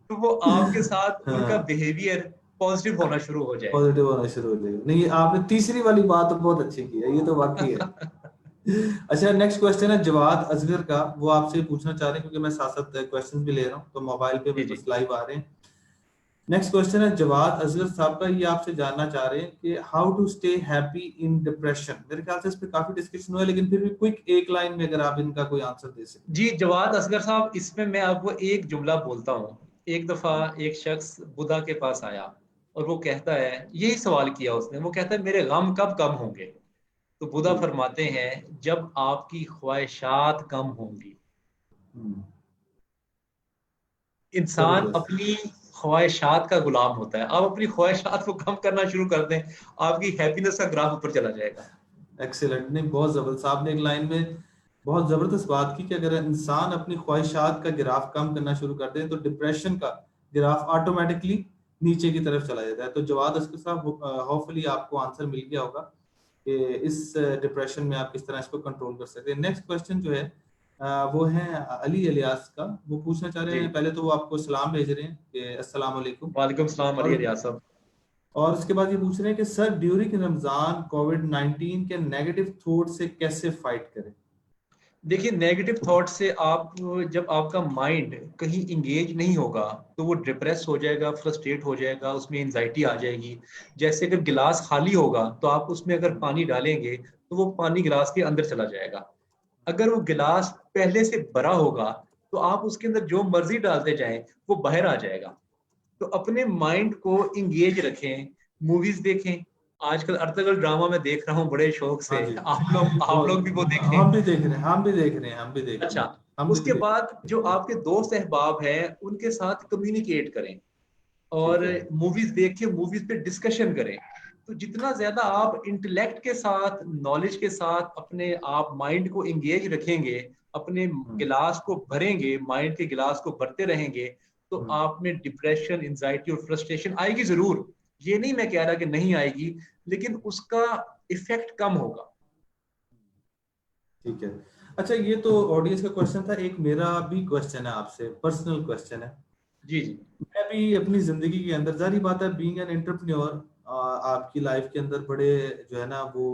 तो वो आपके साथ उनका हाँ, बिहेवियर पॉजिटिव होना शुरू हो जाएगा। पॉजिटिव होना शुरू हो जाएगा। नहीं, आपने तीसरी वाली बात तो बहुत अच्छी की है, ये तो वाकई है। अच्छा, नेक्स्ट क्वेश्चन है जवाद असगर का, वो आपसे पूछना चाह रहे हैं, क्योंकि मैं साथ साथ क्वेश्चन भी ले रहा हूँ तो मोबाइल पे जी मेरे जी पास लाइव आ रहे हैं। नेक्स्ट क्वेश्चन है जवाद असगर साहब का, ये आपसे जानना चाह रहे हैं कि how to stay happy in depression. मेरे ख्याल से इस पे काफी डिस्कशन हुआ है, लेकिन फिर भी क्विक एक लाइन में अगर आप इनका कोई आंसर दे सकें। जी, जवाद असगर साहब, इसमें मैं आपको एक जुमला बोलता हूँ। एक दफा एक शख्स बुद्धा के पास आया और वो कहता है, यही सवाल किया उसने, वो कहता है मेरे गम कब कम होंगे। तो बुद्धा जी। फरमाते हैं जब आपकी ख्वाहिशात कम होंगी। हम्म, इंसान जबरदस्त। अपनी ख्वाहिशात का गुलाम होता है। आप अपनी ख्वाहिशात को कम करना शुरू कर दें, आपकी हैप्पीनेस का ग्राफ ऊपर चला जाएगा। एक्सीलेंट, नहीं बहुत जबरदस्त, आपने एक लाइन में बहुत जबरदस्त बात की कि अगर इंसान अपनी ख्वाहिशात का गिराफ कम करना शुरू कर दे तो डिप्रेशन का गिराफ ऑटोमेटिकली नीचे की तरफ चला जाता है। तो जवाद अस्कर साहब, होपफुली आपको आंसर मिल गया होगा कि इस डिप्रेशन में आप किस तरह इसको कंट्रोल कर सकते हैं। नेक्स्ट क्वेश्चन जो है वो है अली इलियास का। वो पूछना चाह रहे जी, हैं, पहले तो वो आपको सलाम भेज रहे हैं कि अस्सलाम वालेकुम, वालेकुम सलाम अली और रियाज साहब। और उसके बाद ये पूछ रहे हैं कि सर ड्यूरिंग रमजान कोविड-19 के नेगेटिव थॉट से कैसे फाइट करें। देखिए, नेगेटिव थॉट से आप, जब आपका माइंड कहीं इंगेज नहीं होगा तो वो डिप्रेस हो जाएगा, फ्रस्ट्रेट हो जाएगा, उसमें एंजाइटी आ जाएगी। जैसे अगर गिलास खाली होगा तो आप उसमें अगर पानी डालेंगे तो वो पानी गिलास के अंदर चला जाएगा। अगर वो गिलास पहले से भरा होगा तो आप उसके अंदर जो मर्जी डालते जाएं वो बाहर आ जाएगा। तो अपने माइंड को इंगेज रखें, मूवीज देखें। आजकल अर्तगल ड्रामा मैं देख रहा हूँ बड़े शौक से। हाँ जी, आप लोग भी वो बहुत देखें। हम भी देख रहे हैं, हम भी देख रहे हैं, हम भी देख रहे अच्छा, हैं, हम भी उसके देख। बाद जो आपके दोस्त अहबाब हैं उनके साथ कम्युनिकेट करें ठीक और है। मूवीज देख के मूवीज पे डिस्कशन करें। तो जितना ज्यादा आप इंटेलेक्ट के साथ, नॉलेज के साथ अपने आप माइंड को एंगेज रखेंगे, अपने हम्म, गिलास को भरेंगे, माइंड के गिलास को भरते रहेंगे, तो हम्म, आप में डिप्रेशन, एंजाइटी और फ्रस्ट्रेशन आएगी जरूर। ये नहीं मैं कह रहा कि नहीं आएगी, लेकिन उसका इफेक्ट कम होगा। ठीक है। अच्छा, ये तो ऑडियंस का क्वेश्चन था, एक मेरा भी क्वेश्चन है आपसे, पर्सनल क्वेश्चन है। जी जी। मैं भी अपनी जिंदगी के अंदर, जारी बात है, बीइंग एन एंटरप्रेन्योर, आपकी लाइफ के अंदर बड़े जो है ना वो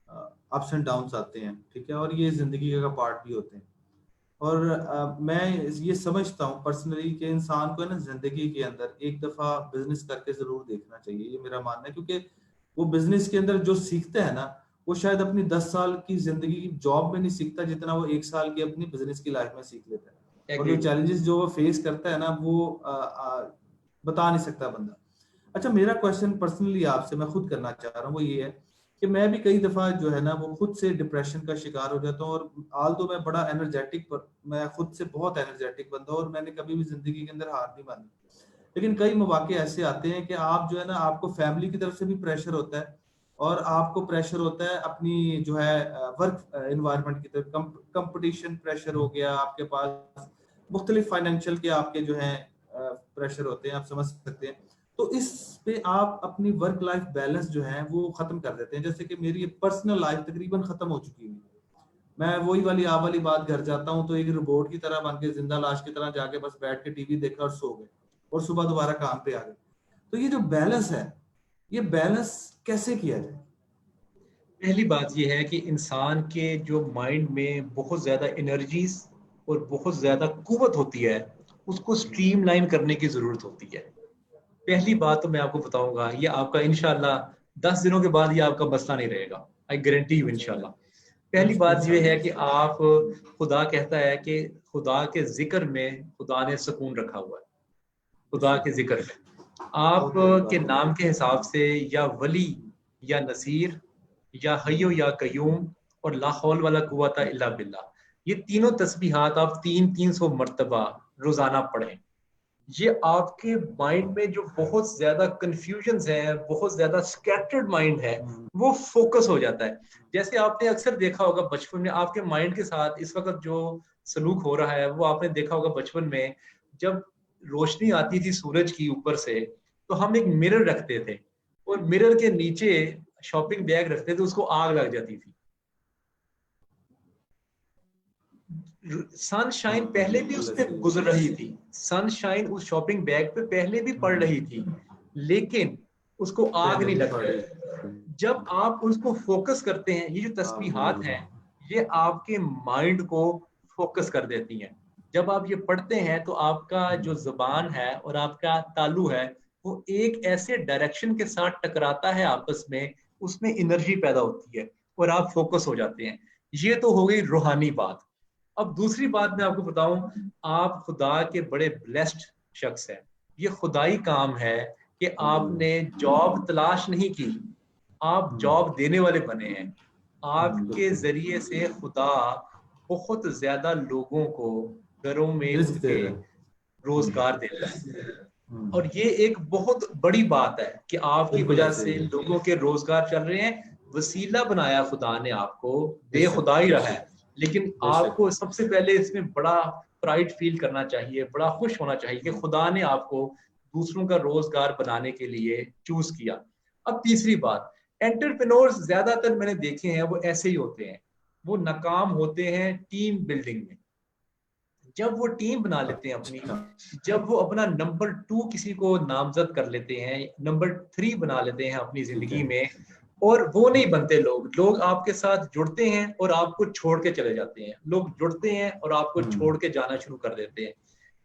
अप्स एंड डाउन्स आते हैं, ठीक है, और ये जिंदगी का पार्ट भी होते हैं। और मैं ये समझता हूँ पर्सनली कि इंसान को है ना जिंदगी के अंदर एक दफा बिजनेस करके जरूर देखना चाहिए, ये मेरा मानना है। क्योंकि वो बिजनेस के अंदर जो सीखता है ना, वो शायद अपनी 10 साल की जिंदगी की जॉब में नहीं सीखता जितना वो 1 साल की अपनी बिजनेस की लाइफ में सीख लेता है। और जो एग्रीड। चैलेंजेस जो वो फेस करता है ना, वो बता नहीं सकता बंदा। अच्छा, मेरा क्वेश्चन पर्सनली आपसे मैं खुद करना चाह रहा हूँ, वो ये है कि मैं भी कई दफा जो है ना वो खुद से डिप्रेशन का शिकार हो जाता हूँ। और आल तो मैं बड़ा एनर्जेटिक, मैं खुद से बहुत एनर्जेटिक बंदा हूँ और मैंने कभी भी जिंदगी के अंदर हार नहीं मानी। लेकिन कई मौके ऐसे आते हैं कि आप जो है ना, आपको फैमिली की तरफ से भी प्रेशर होता है और आपको प्रेशर होता है अपनी जो है वर्क एनवायरनमेंट की तरफ, कंपटीशन प्रेशर हो गया आपके पास, मुख्तलिफ फाइनेंशियल के आपके जो है प्रेशर होते हैं, आप समझ सकते हैं। तो इस पे आप अपनी वर्क लाइफ बैलेंस जो है वो खत्म कर देते हैं। जैसे कि मेरी पर्सनल लाइफ तकरीबन खत्म हो चुकी है, मैं वही वाली आप वाली बात, घर जाता हूँ तो एक रोबोट की तरह बन के, जिंदा लाश की तरह जाके बस बैठ के टीवी देखा और सो गए, और सुबह दोबारा काम पे आ गए। तो ये जो बैलेंस है, ये बैलेंस कैसे किया जाए। पहली बात यह है कि इंसान के जो माइंड में बहुत ज़्यादा एनर्जीज और बहुत ज़्यादा कुव्वत होती है, उसको स्ट्रीमलाइन करने की ज़रूरत होती है। पहली बात तो मैं आपको बताऊंगा, ये आपका इंशाल्लाह 10 दिनों के बाद ये आपका मसला नहीं रहेगा। आई गारंटी यू इंशाल्लाह। पहली बात ये है कि इंशाल्लाह। आप, खुदा कहता है कि खुदा के जिक्र में खुदा ने सुकून रखा हुआ है। खुदा के जिक्र में आप बहुत बड़ी के बात है। नाम के हिसाब से या वली या नसीर या हय्यो या कयूम और ला हौल वाला कुव्वता इल्ला बिल्ला, ये तीनों तस्बीहात आप 300 मर्तबा रोजाना पढ़ें। ये आपके माइंड में जो बहुत ज्यादा कंफ्यूजन है, बहुत ज्यादा स्कैटर्ड माइंड है, वो फोकस हो जाता है। जैसे आपने अक्सर देखा होगा बचपन में आपके माइंड के साथ इस वक्त जो सलूक हो रहा है, वो आपने देखा होगा बचपन में, जब रोशनी आती थी सूरज की ऊपर से, तो हम एक मिरर रखते थे और मिरर के नीचे शॉपिंग बैग रखते थे, उसको आग लग जाती थी। सनशाइन पहले भी बिल्कुल उस ऐसे पर ही है। गुजर रही थी, सनशाइन उस शॉपिंग बैग पे पहले भी पड़ रही थी, लेकिन उसको आग पहले नहीं भी लग पढ़ रही। जब आप उसको फोकस करते हैं, ये जो तस्बीहात हैं, ये आपके माइंड को फोकस कर देती हैं। जब आप ये पढ़ते हैं तो आपका जो जुबान है और आपका तालु है, वो एक ऐसे डायरेक्शन के साथ टकराता है आपस में, उसमें एनर्जी पैदा होती है और आप फोकस हो जाते हैं। ये तो हो गई रूहानी बात। अब दूसरी बात मैं आपको बताऊं, आप खुदा के बड़े ब्लेस्ड शख्स हैं। ये खुदाई काम है कि आपने जॉब तलाश नहीं की, आप जॉब देने वाले बने हैं। आपके बिल्कुल जरिए से खुदा बहुत ज्यादा लोगों को घरों में रिस्क दे उनके रहा है। रोजगार देता है। और ये एक बहुत बड़ी बात है कि आपकी बिल्कुल वजह ऐसे से ही है। लोगों के रोजगार चल रहे हैं। वसीला बनाया खुदा ने आपको, बेशक, बेखुदा ही रहा बेशक, है, लेकिन बेशक। आपको सबसे पहले इसमें बड़ा प्राइड फील करना चाहिए, बड़ा खुश होना चाहिए कि खुदा ने आपको दूसरों का रोजगार बनाने के लिए चूज किया। अब तीसरी बात, एंटरप्रेन्योर्स ज्यादातर मैंने देखे हैं वो ऐसे ही होते हैं, वो नाकाम होते हैं टीम बिल्डिंग में। जब वो टीम बना लेते हैं अपनी, अच्छा। जब वो अपना नंबर 2 किसी को नामजद कर लेते हैं, नंबर 3 बना लेते हैं अपनी ठीक जिंदगी है। में, और वो नहीं बनते लोग, लोग आपके साथ जुड़ते हैं और आपको छोड़ के चले जाते हैं, लोग जुड़ते हैं और आपको छोड़ के जाना शुरू कर देते हैं,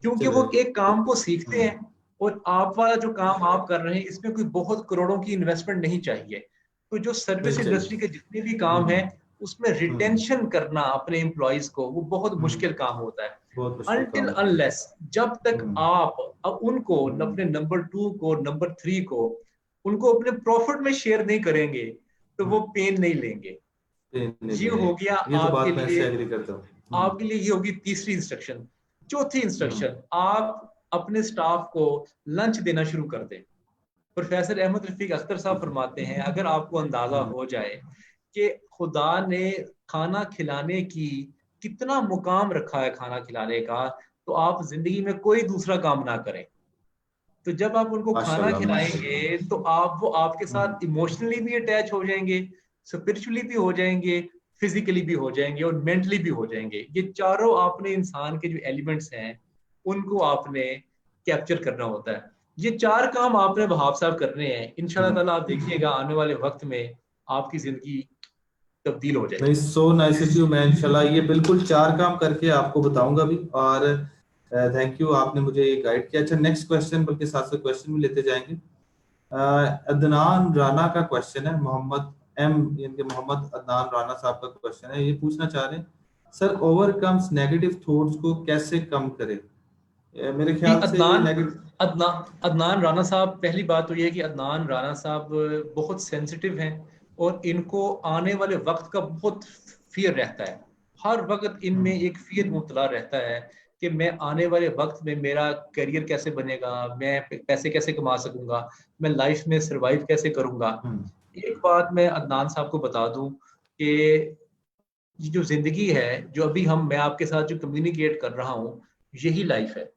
क्योंकि चले। वो एक काम को सीखते हैं और आप वाला जो काम आप कर रहे हैं इसमें कोई बहुत करोड़ों की इन्वेस्टमेंट नहीं चाहिए। तो जो सर्विस नहीं इंडस्ट्री चाहिए। के जितने भी काम है उसमें हम्म रिटेंशन करना अपने एम्प्लॉयज को वो बहुत मुश्किल काम होता है। बहुत मुश्किल अनटिल काम होता है। अनलेस, जब तक हम्म आप अब उनको, अपने नंबर 2 को, नंबर 3 को, उनको अपने प्रॉफिट में शेयर नहीं करेंगे तो वो पेन नहीं लेंगे। नहीं ये हो गया ये तो आपके बात मैं लिए, इससे एग्री करता हूँ। आपके लिए ये होगी तीसरी इंस्ट्रक्शन। चौथी हम्म इंस्ट्रक्शन, आप अपने स्टाफ को लंच देना शुरू कर दें। प्रोफेसर अहमद रफीक अख्तर साहब ठीक है। फरमाते हैं, अगर आपको अंदाजा हो जाए कि खुदा ने खाना खिलाने की कितना मुकाम रखा है खाना खिलाने का, तो आप जिंदगी में कोई दूसरा काम ना करें। तो जब आप उनको खाना माशाल्लाह खिलाएंगे माशाल्लाह। तो आप, वो आपके हम्म साथ इमोशनली भी अटैच हो जाएंगे, स्पिरिचुअली भी हो जाएंगे, फिजिकली भी हो जाएंगे और मेंटली भी हो जाएंगे। ये चारों आपने इंसान के जो एलिमेंट्स हैं उनको आपने कैप्चर करना होता है। ये चार काम आपने वहाब साहब करने हैं, इंशाल्लाह ताला आप देखिएगा आने वाले वक्त में आपकी जिंदगी तब्दील हो नहीं, जाएगी। So nice of you. मैं इंशाल्लाह ये बिल्कुल 4 काम करके आपको बताऊंगा भी। और थैंक यू, आपने मुझे ये गाइड किया। अच्छा, नेक्स्ट क्वेश्चन, बल्कि साथ साथ क्वेश्चन भी लेते जाएंगे। अदनान राना का क्वेश्चन है, मोहम्मद एम, यानी कि मोहम्मद अदनान राना साहब का क्वेश्चन है। ये पूछना चाह रहे हैं, सर ओवरकम्स नेगेटिव थॉट्स को कैसे कम करें? मेरे जी, ख्याल से ये नेगेटिव। अदनान राणा साहब, पहली बात तो ये है कि अदनान राणा साहब बहुत सेंसिटिव हैं और इनको आने वाले वक्त का बहुत फियर रहता है। हर वक्त इनमें एक फियर मुबतला रहता है कि मैं आने वाले वक्त में मेरा करियर कैसे बनेगा, मैं पैसे कैसे कमा सकूंगा, मैं लाइफ में सरवाइव कैसे करूंगा। एक बात मैं अदनान साहब को बता दूं कि ये जो जिंदगी है, जो अभी मैं आपके साथ जो कम्युनिकेट कर रहा हूँ, यही लाइफ है।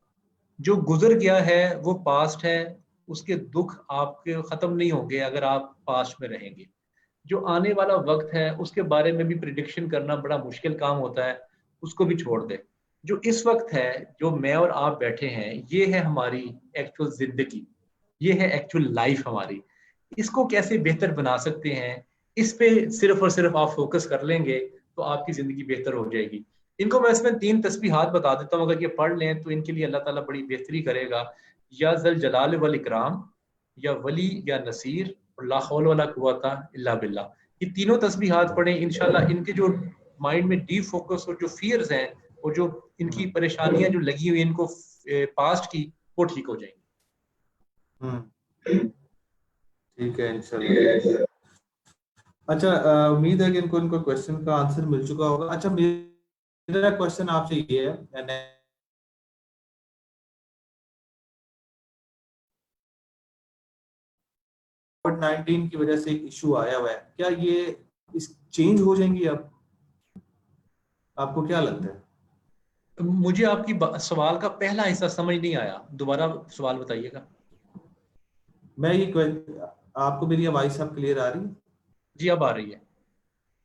जो गुजर गया है वो पास्ट है, उसके दुख आपके खत्म नहीं होंगे अगर आप पास्ट में रहेंगे। जो आने वाला वक्त है उसके बारे में भी प्रिडिक्शन करना बड़ा मुश्किल काम होता है, उसको भी छोड़ दे। जो इस वक्त है, जो मैं और आप बैठे हैं, ये है हमारी एक्चुअल जिंदगी, ये है एक्चुअल लाइफ हमारी। इसको कैसे बेहतर बना सकते हैं, इस पे सिर्फ और सिर्फ आप फोकस कर लेंगे तो आपकी जिंदगी बेहतर हो जाएगी। इनको मैं इसमें 3 तस्बीहात बता देता हूँ, अगर ये पढ़ लें तो इनके लिए अल्लाह ताला बड़ी बेहतरी करेगा। या जल जलाल वल इकराम, या वली, या नसीर, और ला हौल वला कुव्वता इल्ला बिल्लाह। ये तीनों तस्बीहात पढ़ें, इंशाल्लाह इनके जो माइंड में डीप फोकस और जो फियर्स हैं और जो इनकी परेशानियां जो लगी हुई इनको पास्ट की, वो ठीक हो जाएंगी। ठीक है इंशाल्लाह। अच्छा, उम्मीद है कि इनको इनको क्वेश्चन का आंसर मिल चुका होगा। अच्छा, मेरा क्वेश्चन आपसे ये है, कोविड-19 की वजह से एक इशू आया हुआ है, क्या ये इस चेंज हो जाएंगी अब? आपको क्या लगता है? मुझे आपकी सवाल का पहला हिस्सा समझ नहीं आया, दोबारा सवाल बताइएगा। मैं ये आपको मेरी आवाज सब क्लियर आ रही है? जी, अब आ रही है।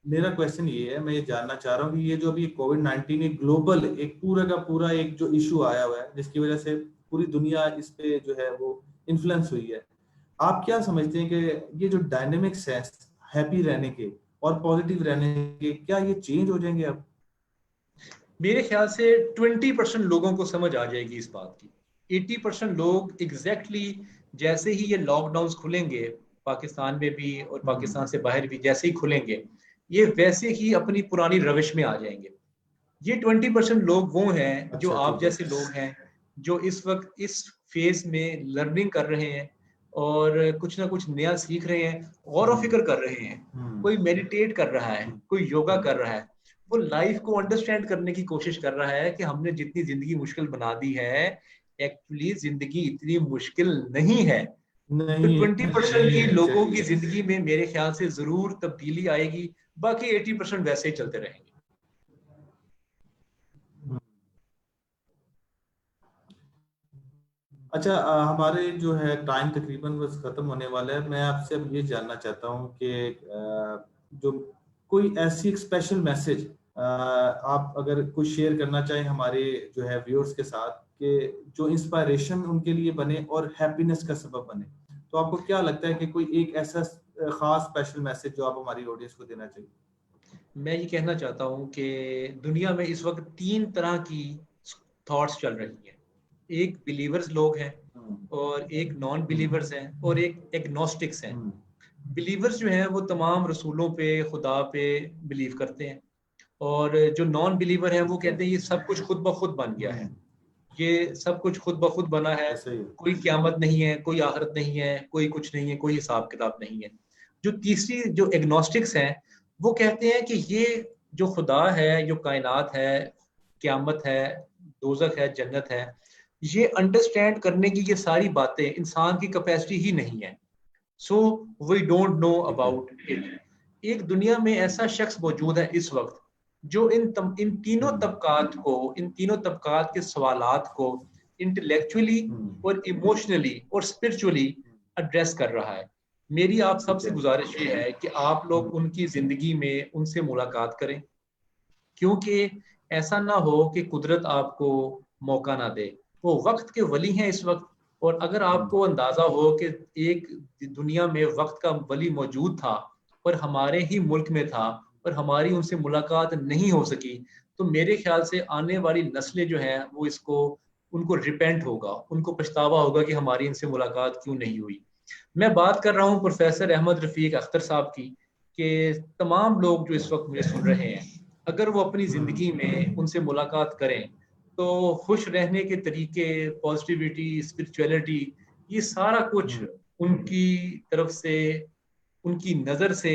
मेरा क्वेश्चन ये है, मैं ये जानना चाह रहा हूँ कि ये जो अभी कोविड-19 एक ग्लोबल, एक पूरा का पूरा एक जो इशू आया हुआ है, जिसकी वजह से पूरी दुनिया इस पे जो है वो इन्फ्लुएंस हुई है, आप क्या समझते हैं कि ये जो डायनेमिक्स है हैप्पी रहने के और पॉजिटिव रहने के, क्या ये चेंज हो जाएंगे अब? मेरे ख्याल से 20% लोगों को समझ आ जाएगी इस बात की। 80% लोग एग्जैक्टली जैसे ही ये लॉकडाउन खुलेंगे, पाकिस्तान में भी और पाकिस्तान से बाहर भी जैसे ही खुलेंगे, ये वैसे ही अपनी पुरानी रविश में आ जाएंगे। ये 20% लोग वो हैं जो अच्छा, आप ठीक है। जैसे लोग हैं, जो इस वक्त इस फेज में लर्निंग कर रहे हैं और कुछ ना कुछ नया सीख रहे हैं, गौर व फिक्र कर रहे हैं। कोई मेडिटेट कर रहा है, कोई योगा कर रहा है, वो लाइफ को अंडरस्टैंड करने की कोशिश कर रहा है कि हमने जितनी जिंदगी मुश्किल बना दी है, एक्चुअली जिंदगी इतनी मुश्किल नहीं है। तो नहीं 20% नहीं की है, लोगों एग्जैक्टली। की जिंदगी में मेरे ख्याल से जरूर तब्दीली आएगी, बाकी 80% वैसे ही चलते रहेंगे। अच्छा, हमारे जो है टाइम तकरीबन बस खत्म होने वाला है। मैं आपसे अब ये जानना चाहता हूँ कि जो कोई ऐसी एक स्पेशल मैसेज आप अगर कुछ शेयर करना चाहें हमारे जो है व्यूअर्स के साथ, कि जो इंस्पायरेशन उनके लिए बने और हैप्पीनेस का सबब बने, तो आपको क्या लगता है कि कोई एक ऐसा खास स्पेशल मैसेज जो आप हमारी ऑडियंस को देना चाहिए? मैं ये कहना चाहता हूँ कि दुनिया में इस वक्त तीन तरह की थॉट्स चल रही हैं। एक बिलीवर्स लोग हैं, हम्म, और एक नॉन बिलीवर्स हैं, और एक एग्नोस्टिक्स हैं। हम्म, बिलीवर्स जो हैं वो तमाम रसूलों पे, खुदा पे बिलीव करते हैं, और जो नॉन बिलीवर हैं वो ठीक है। कहते हैं ये सब कुछ खुद ब खुद बन गया है, हम्म, ये सब कुछ खुद ब खुद बना है, ऐसा ही है। कोई क़यामत नहीं है, कोई आखिरत नहीं है, कोई कुछ नहीं है, कोई हिसाब किताब नहीं है। जो तीसरी जो एग्नोस्टिक्स हैं, वो कहते हैं कि ये जो खुदा है, जो कायनात है, क़यामत है, दोज़ख है, जन्नत है, ये अंडरस्टैंड करने की ये सारी बातें इंसान की कैपेसिटी ही नहीं है। सो वी डोंट नो ठीक है। About it. एक दुनिया में ऐसा शख्स मौजूद है इस वक्त जो इन तीनों हम्म, तबकात को, इन तीनों तबकात के सवालात को इंटेलेक्चुअली हम्म, और इमोशनली और स्पिरिचुअली एड्रेस कर रहा है। मेरी आप ठीक सबसे है। गुजारिश ये है कि आप हम्म, लोग उनकी जिंदगी में उनसे मुलाकात करें, क्योंकि ऐसा ना हो कि कुदरत आपको मौका ना दे। वो वक्त के वली हैं इस वक्त, और अगर हम्म, आपको अंदाजा हो कि एक दुनिया में वक्त का वली मौजूद था और हमारे ही मुल्क में था और हमारी उनसे मुलाकात नहीं हो सकी, तो मेरे ख्याल से आने वाली नस्लें जो हैं वो इसको, उनको रिपेंट होगा, उनको पछतावा होगा कि हमारी इनसे मुलाकात क्यों नहीं हुई। मैं बात कर रहा हूँ प्रोफेसर अहमद रफीक अख्तर साहब की, कि तमाम लोग जो इस वक्त मुझे सुन रहे हैं, अगर वो अपनी हम्म, ज़िंदगी में उनसे मुलाकात करें तो खुश रहने के तरीके, पॉजिटिविटी, स्पिरिचुअलिटी, ये सारा कुछ हम्म, उनकी तरफ से, उनकी नज़र से,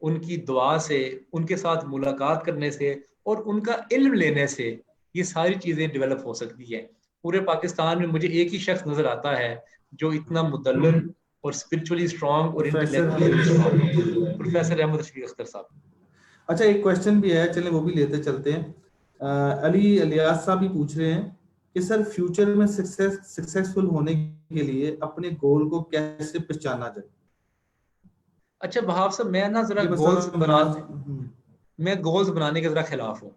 उनकी दुआ से, उनके साथ मुलाकात करने से और उनका इल्म लेने से ये सारी चीज़ें डेवलप हो सकती है। पूरे पाकिस्तान में मुझे एक ही शख्स नज़र आता है जो इतना मुदल्लल और स्पिरिचुअली स्ट्रांग और प्रोफेसर इंटेलेक्चुअली स्ट्रांग है, प्रोफेसर अहमद रशीद अख्तर साहब। अच्छा, एक क्वेश्चन भी है, चलें वो भी लेते चलते हैं। अली अलियास साहब भी पूछ रहे हैं कि सर, फ्यूचर में सक्सेसफुल होने के लिए अपने गोल को कैसे पहचाना जाए? अच्छा वहाब साहब, मैं ना जरा ये गोल्स मसलन बना, बात। मैं गोल्स बनाने के जरा खिलाफ हूँ,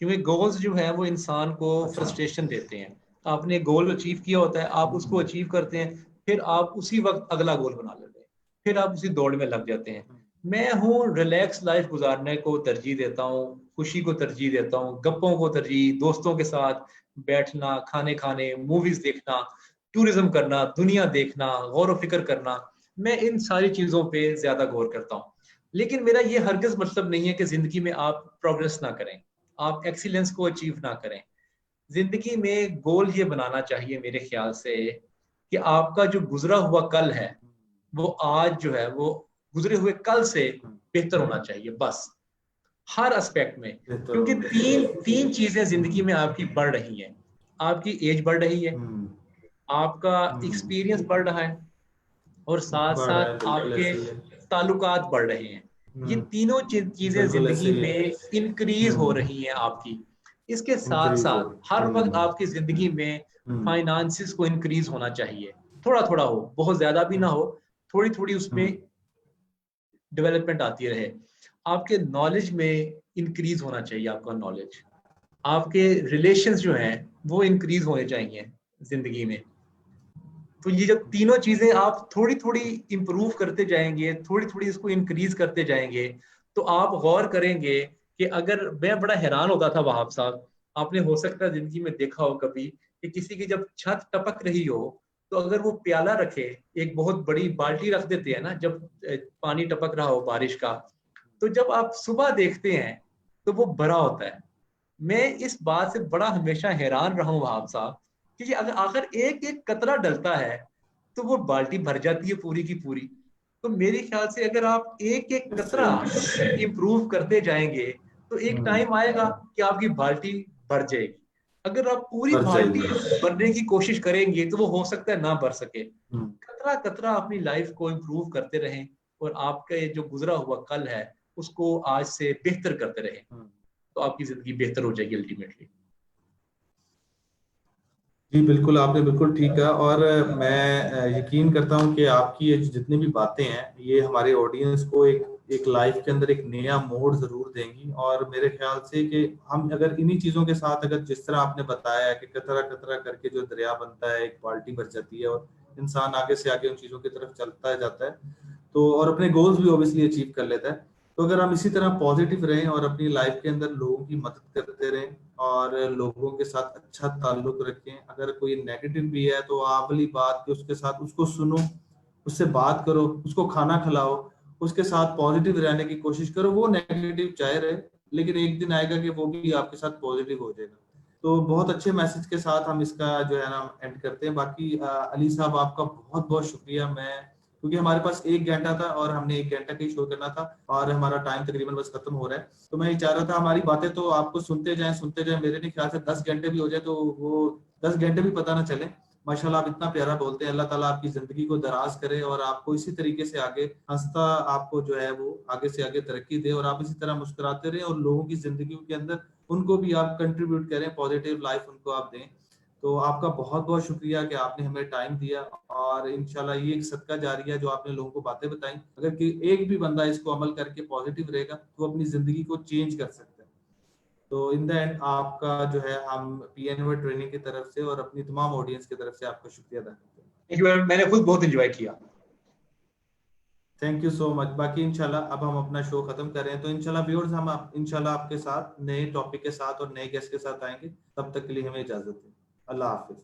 क्योंकि गोल्स जो है वो इंसान को अच्छा। फ्रस्ट्रेशन देते हैं। आपने गोल अचीव किया होता है, आप उसको हम्म, अचीव करते हैं, फिर आप उसी वक्त अगला गोल बना लेते हैं, फिर आप उसी दौड़ में लग जाते हैं। मैं हूँ रिलैक्स लाइफ गुजारने को तरजीह देता हूँ, खुशी को तरजीह देता हूँ, गप्पों को तरजीह, दोस्तों के साथ बैठना, खाने खाने, मूवीज देखना, टूरिज्म करना, दुनिया देखना, गौर व फिक्र करना, मैं इन सारी चीजों पे ज्यादा गौर करता हूँ। लेकिन मेरा ये हरगिज मतलब नहीं है कि जिंदगी में आप प्रोग्रेस ना करें, आप एक्सीलेंस को अचीव ना करें। जिंदगी में गोल ये बनाना चाहिए मेरे ख्याल से कि आपका जो गुजरा हुआ कल है वो आज जो है वो गुजरे हुए कल से बेहतर होना चाहिए, बस हर एस्पेक्ट में। बेहतर क्योंकि होना तीन चाहिए। तीन चीजें जिंदगी हम्म, में आपकी बढ़ रही हैं। आपकी एज बढ़ रही है, हम्म, आपका हम्म, एक्सपीरियंस बढ़ रहा है, और साथ बढ़ रहा है, साथ बिल्कुल आपके ऐसे ही है। ताल्लुकात बढ़ रहे हैं। ये हम्म, तीनों चीजें बिल्कुल ऐसे जिंदगी ही है। में इंक्रीज हो हम्म, रही हैं आपकी। इसके साथ इंक्रीज हो साथ रही। हर वक्त हम्म, आपकी जिंदगी में हम्म, फाइनेंसिस को इंक्रीज होना चाहिए। थोड़ा थोड़ा हो, बहुत ज्यादा भी ना हम्म, हो, थोड़ी थोड़ी उसमें हम्म, डेवलपमेंट आती रहे। आपके नॉलेज में इंक्रीज होना चाहिए, आपका नॉलेज, आपके रिलेशंस जो हैं वो इंक्रीज होने चाहिए जिंदगी में। तो ये जब तीनों चीजें आप थोड़ी थोड़ी इंप्रूव करते जाएंगे, थोड़ी थोड़ी इसको इंक्रीज करते जाएंगे, तो आप गौर करेंगे कि, अगर मैं बड़ा हैरान होता था वहाब साहब, आपने हो सकता है जिंदगी में देखा हो कभी कि किसी की जब छत टपक रही हो, तो अगर वो प्याला रखे, एक बहुत बड़ी बाल्टी रख देते हैं ना जब पानी टपक रहा हो बारिश का, तो जब आप सुबह देखते हैं तो वो भरा होता है। मैं इस बात से बड़ा हमेशा हैरान रहा हूँ वहाब साहब, क्योंकि अगर आखिर एक एक कतरा डलता है तो वो बाल्टी भर जाती है पूरी की पूरी। तो मेरे ख्याल से अगर आप एक एक कतरा सही है। इंप्रूव करते जाएंगे तो एक हम्म, टाइम आएगा कि आपकी बाल्टी भर जाएगी। अगर आप पूरी बढ़ बाल्टी जाएगी। भरने की कोशिश करेंगे तो वो हो सकता है ना भर सके। हम्म, कतरा कतरा अपनी लाइफ को इंप्रूव करते रहें, और आपका ये जो गुजरा हुआ कल है उसको आज से बेहतर करते रहें, हम्म। तो आपकी जिंदगी बेहतर हो जाएगी अल्टीमेटली। जी बिल्कुल, आपने बिल्कुल ठीक कहा। और मैं यकीन करता हूँ कि आपकी ये जितनी भी बातें हैं ये हमारे ऑडियंस को एक लाइफ के अंदर एक नया मोड़ जरूर देंगी। और मेरे ख्याल से कि हम अगर इन्हीं चीजों के साथ, अगर जिस तरह आपने बताया कि कतरा कतरा करके जो दरिया बनता है, एक बाल्टी भर जाती है और इंसान आगे से आगे उन चीजों की तरफ चलता जाता है, तो और अपने गोल्स भी ऑब्वियसली अचीव कर लेता है। तो अगर हम इसी तरह पॉजिटिव रहें और अपनी लाइफ के अंदर लोगों की मदद करते रहें और लोगों के साथ अच्छा ताल्लुक रखें, अगर कोई नेगेटिव भी है तो आप वाली बात कि उसके साथ उसको सुनो, उससे बात करो, उसको खाना खिलाओ, उसके साथ पॉजिटिव रहने की कोशिश करो। वो नेगेटिव चाहे रहे, लेकिन एक दिन आएगा कि वो भी आपके साथ पॉजिटिव हो जाएगा। तो बहुत अच्छे मैसेज के साथ हम इसका जो है ना एंड करते हैं। बाकी अली साहब आपका बहुत बहुत शुक्रिया। मैं क्योंकि हमारे पास 1 घंटा था और हमने 1 घंटा का ही शो करना था और हमारा टाइम तकरीबन बस खत्म हो रहा है। तो मैं ये चाह रहा था हमारी बातें तो आपको सुनते जाएं। मेरे नहीं ख्याल से 10 घंटे भी हो जाए तो वो 10 घंटे भी पता ना चले। माशाल्लाह आप इतना प्यारा बोलते हैं। अल्लाह ताला आपकी जिंदगी को दराज करे और आपको इसी तरीके से आगे हंसता, आपको जो है वो आगे से आगे तरक्की दे और आप इसी तरह मुस्कुराते रहें और लोगों की जिंदगी के अंदर उनको भी आप कंट्रीब्यूट करें, पॉजिटिव लाइफ उनको आप दें। तो आपका बहुत बहुत शुक्रिया कि आपने हमें टाइम दिया। और इंशाल्लाह ये एक सदका जारिया जो आपने लोगों को बातें बताई, अगर कि एक भी बंदा इसको अमल करके पॉजिटिव रहेगा तो अपनी जिंदगी को चेंज कर सकता है। तो इन द एंड आपका जो है हम पीएनओ ट्रेनिंग की तरफ से और अपनी तमाम ऑडियंस की तरफ से आपका शुक्रिया अदा करते हैं। थैंक यू, मैंने खुद बहुत एंजॉय किया। Thank you so much. बाकी इंशाल्लाह अब हम अपना शो खत्म कर रहे हैं, तो इंशाल्लाह व्यूअर्स हम इंशाल्लाह आपके साथ नए टॉपिक के साथ और नए गेस्ट के साथ आएंगे। तब तक के लिए हमें इजाजत दें। अल्लाह हाफिज।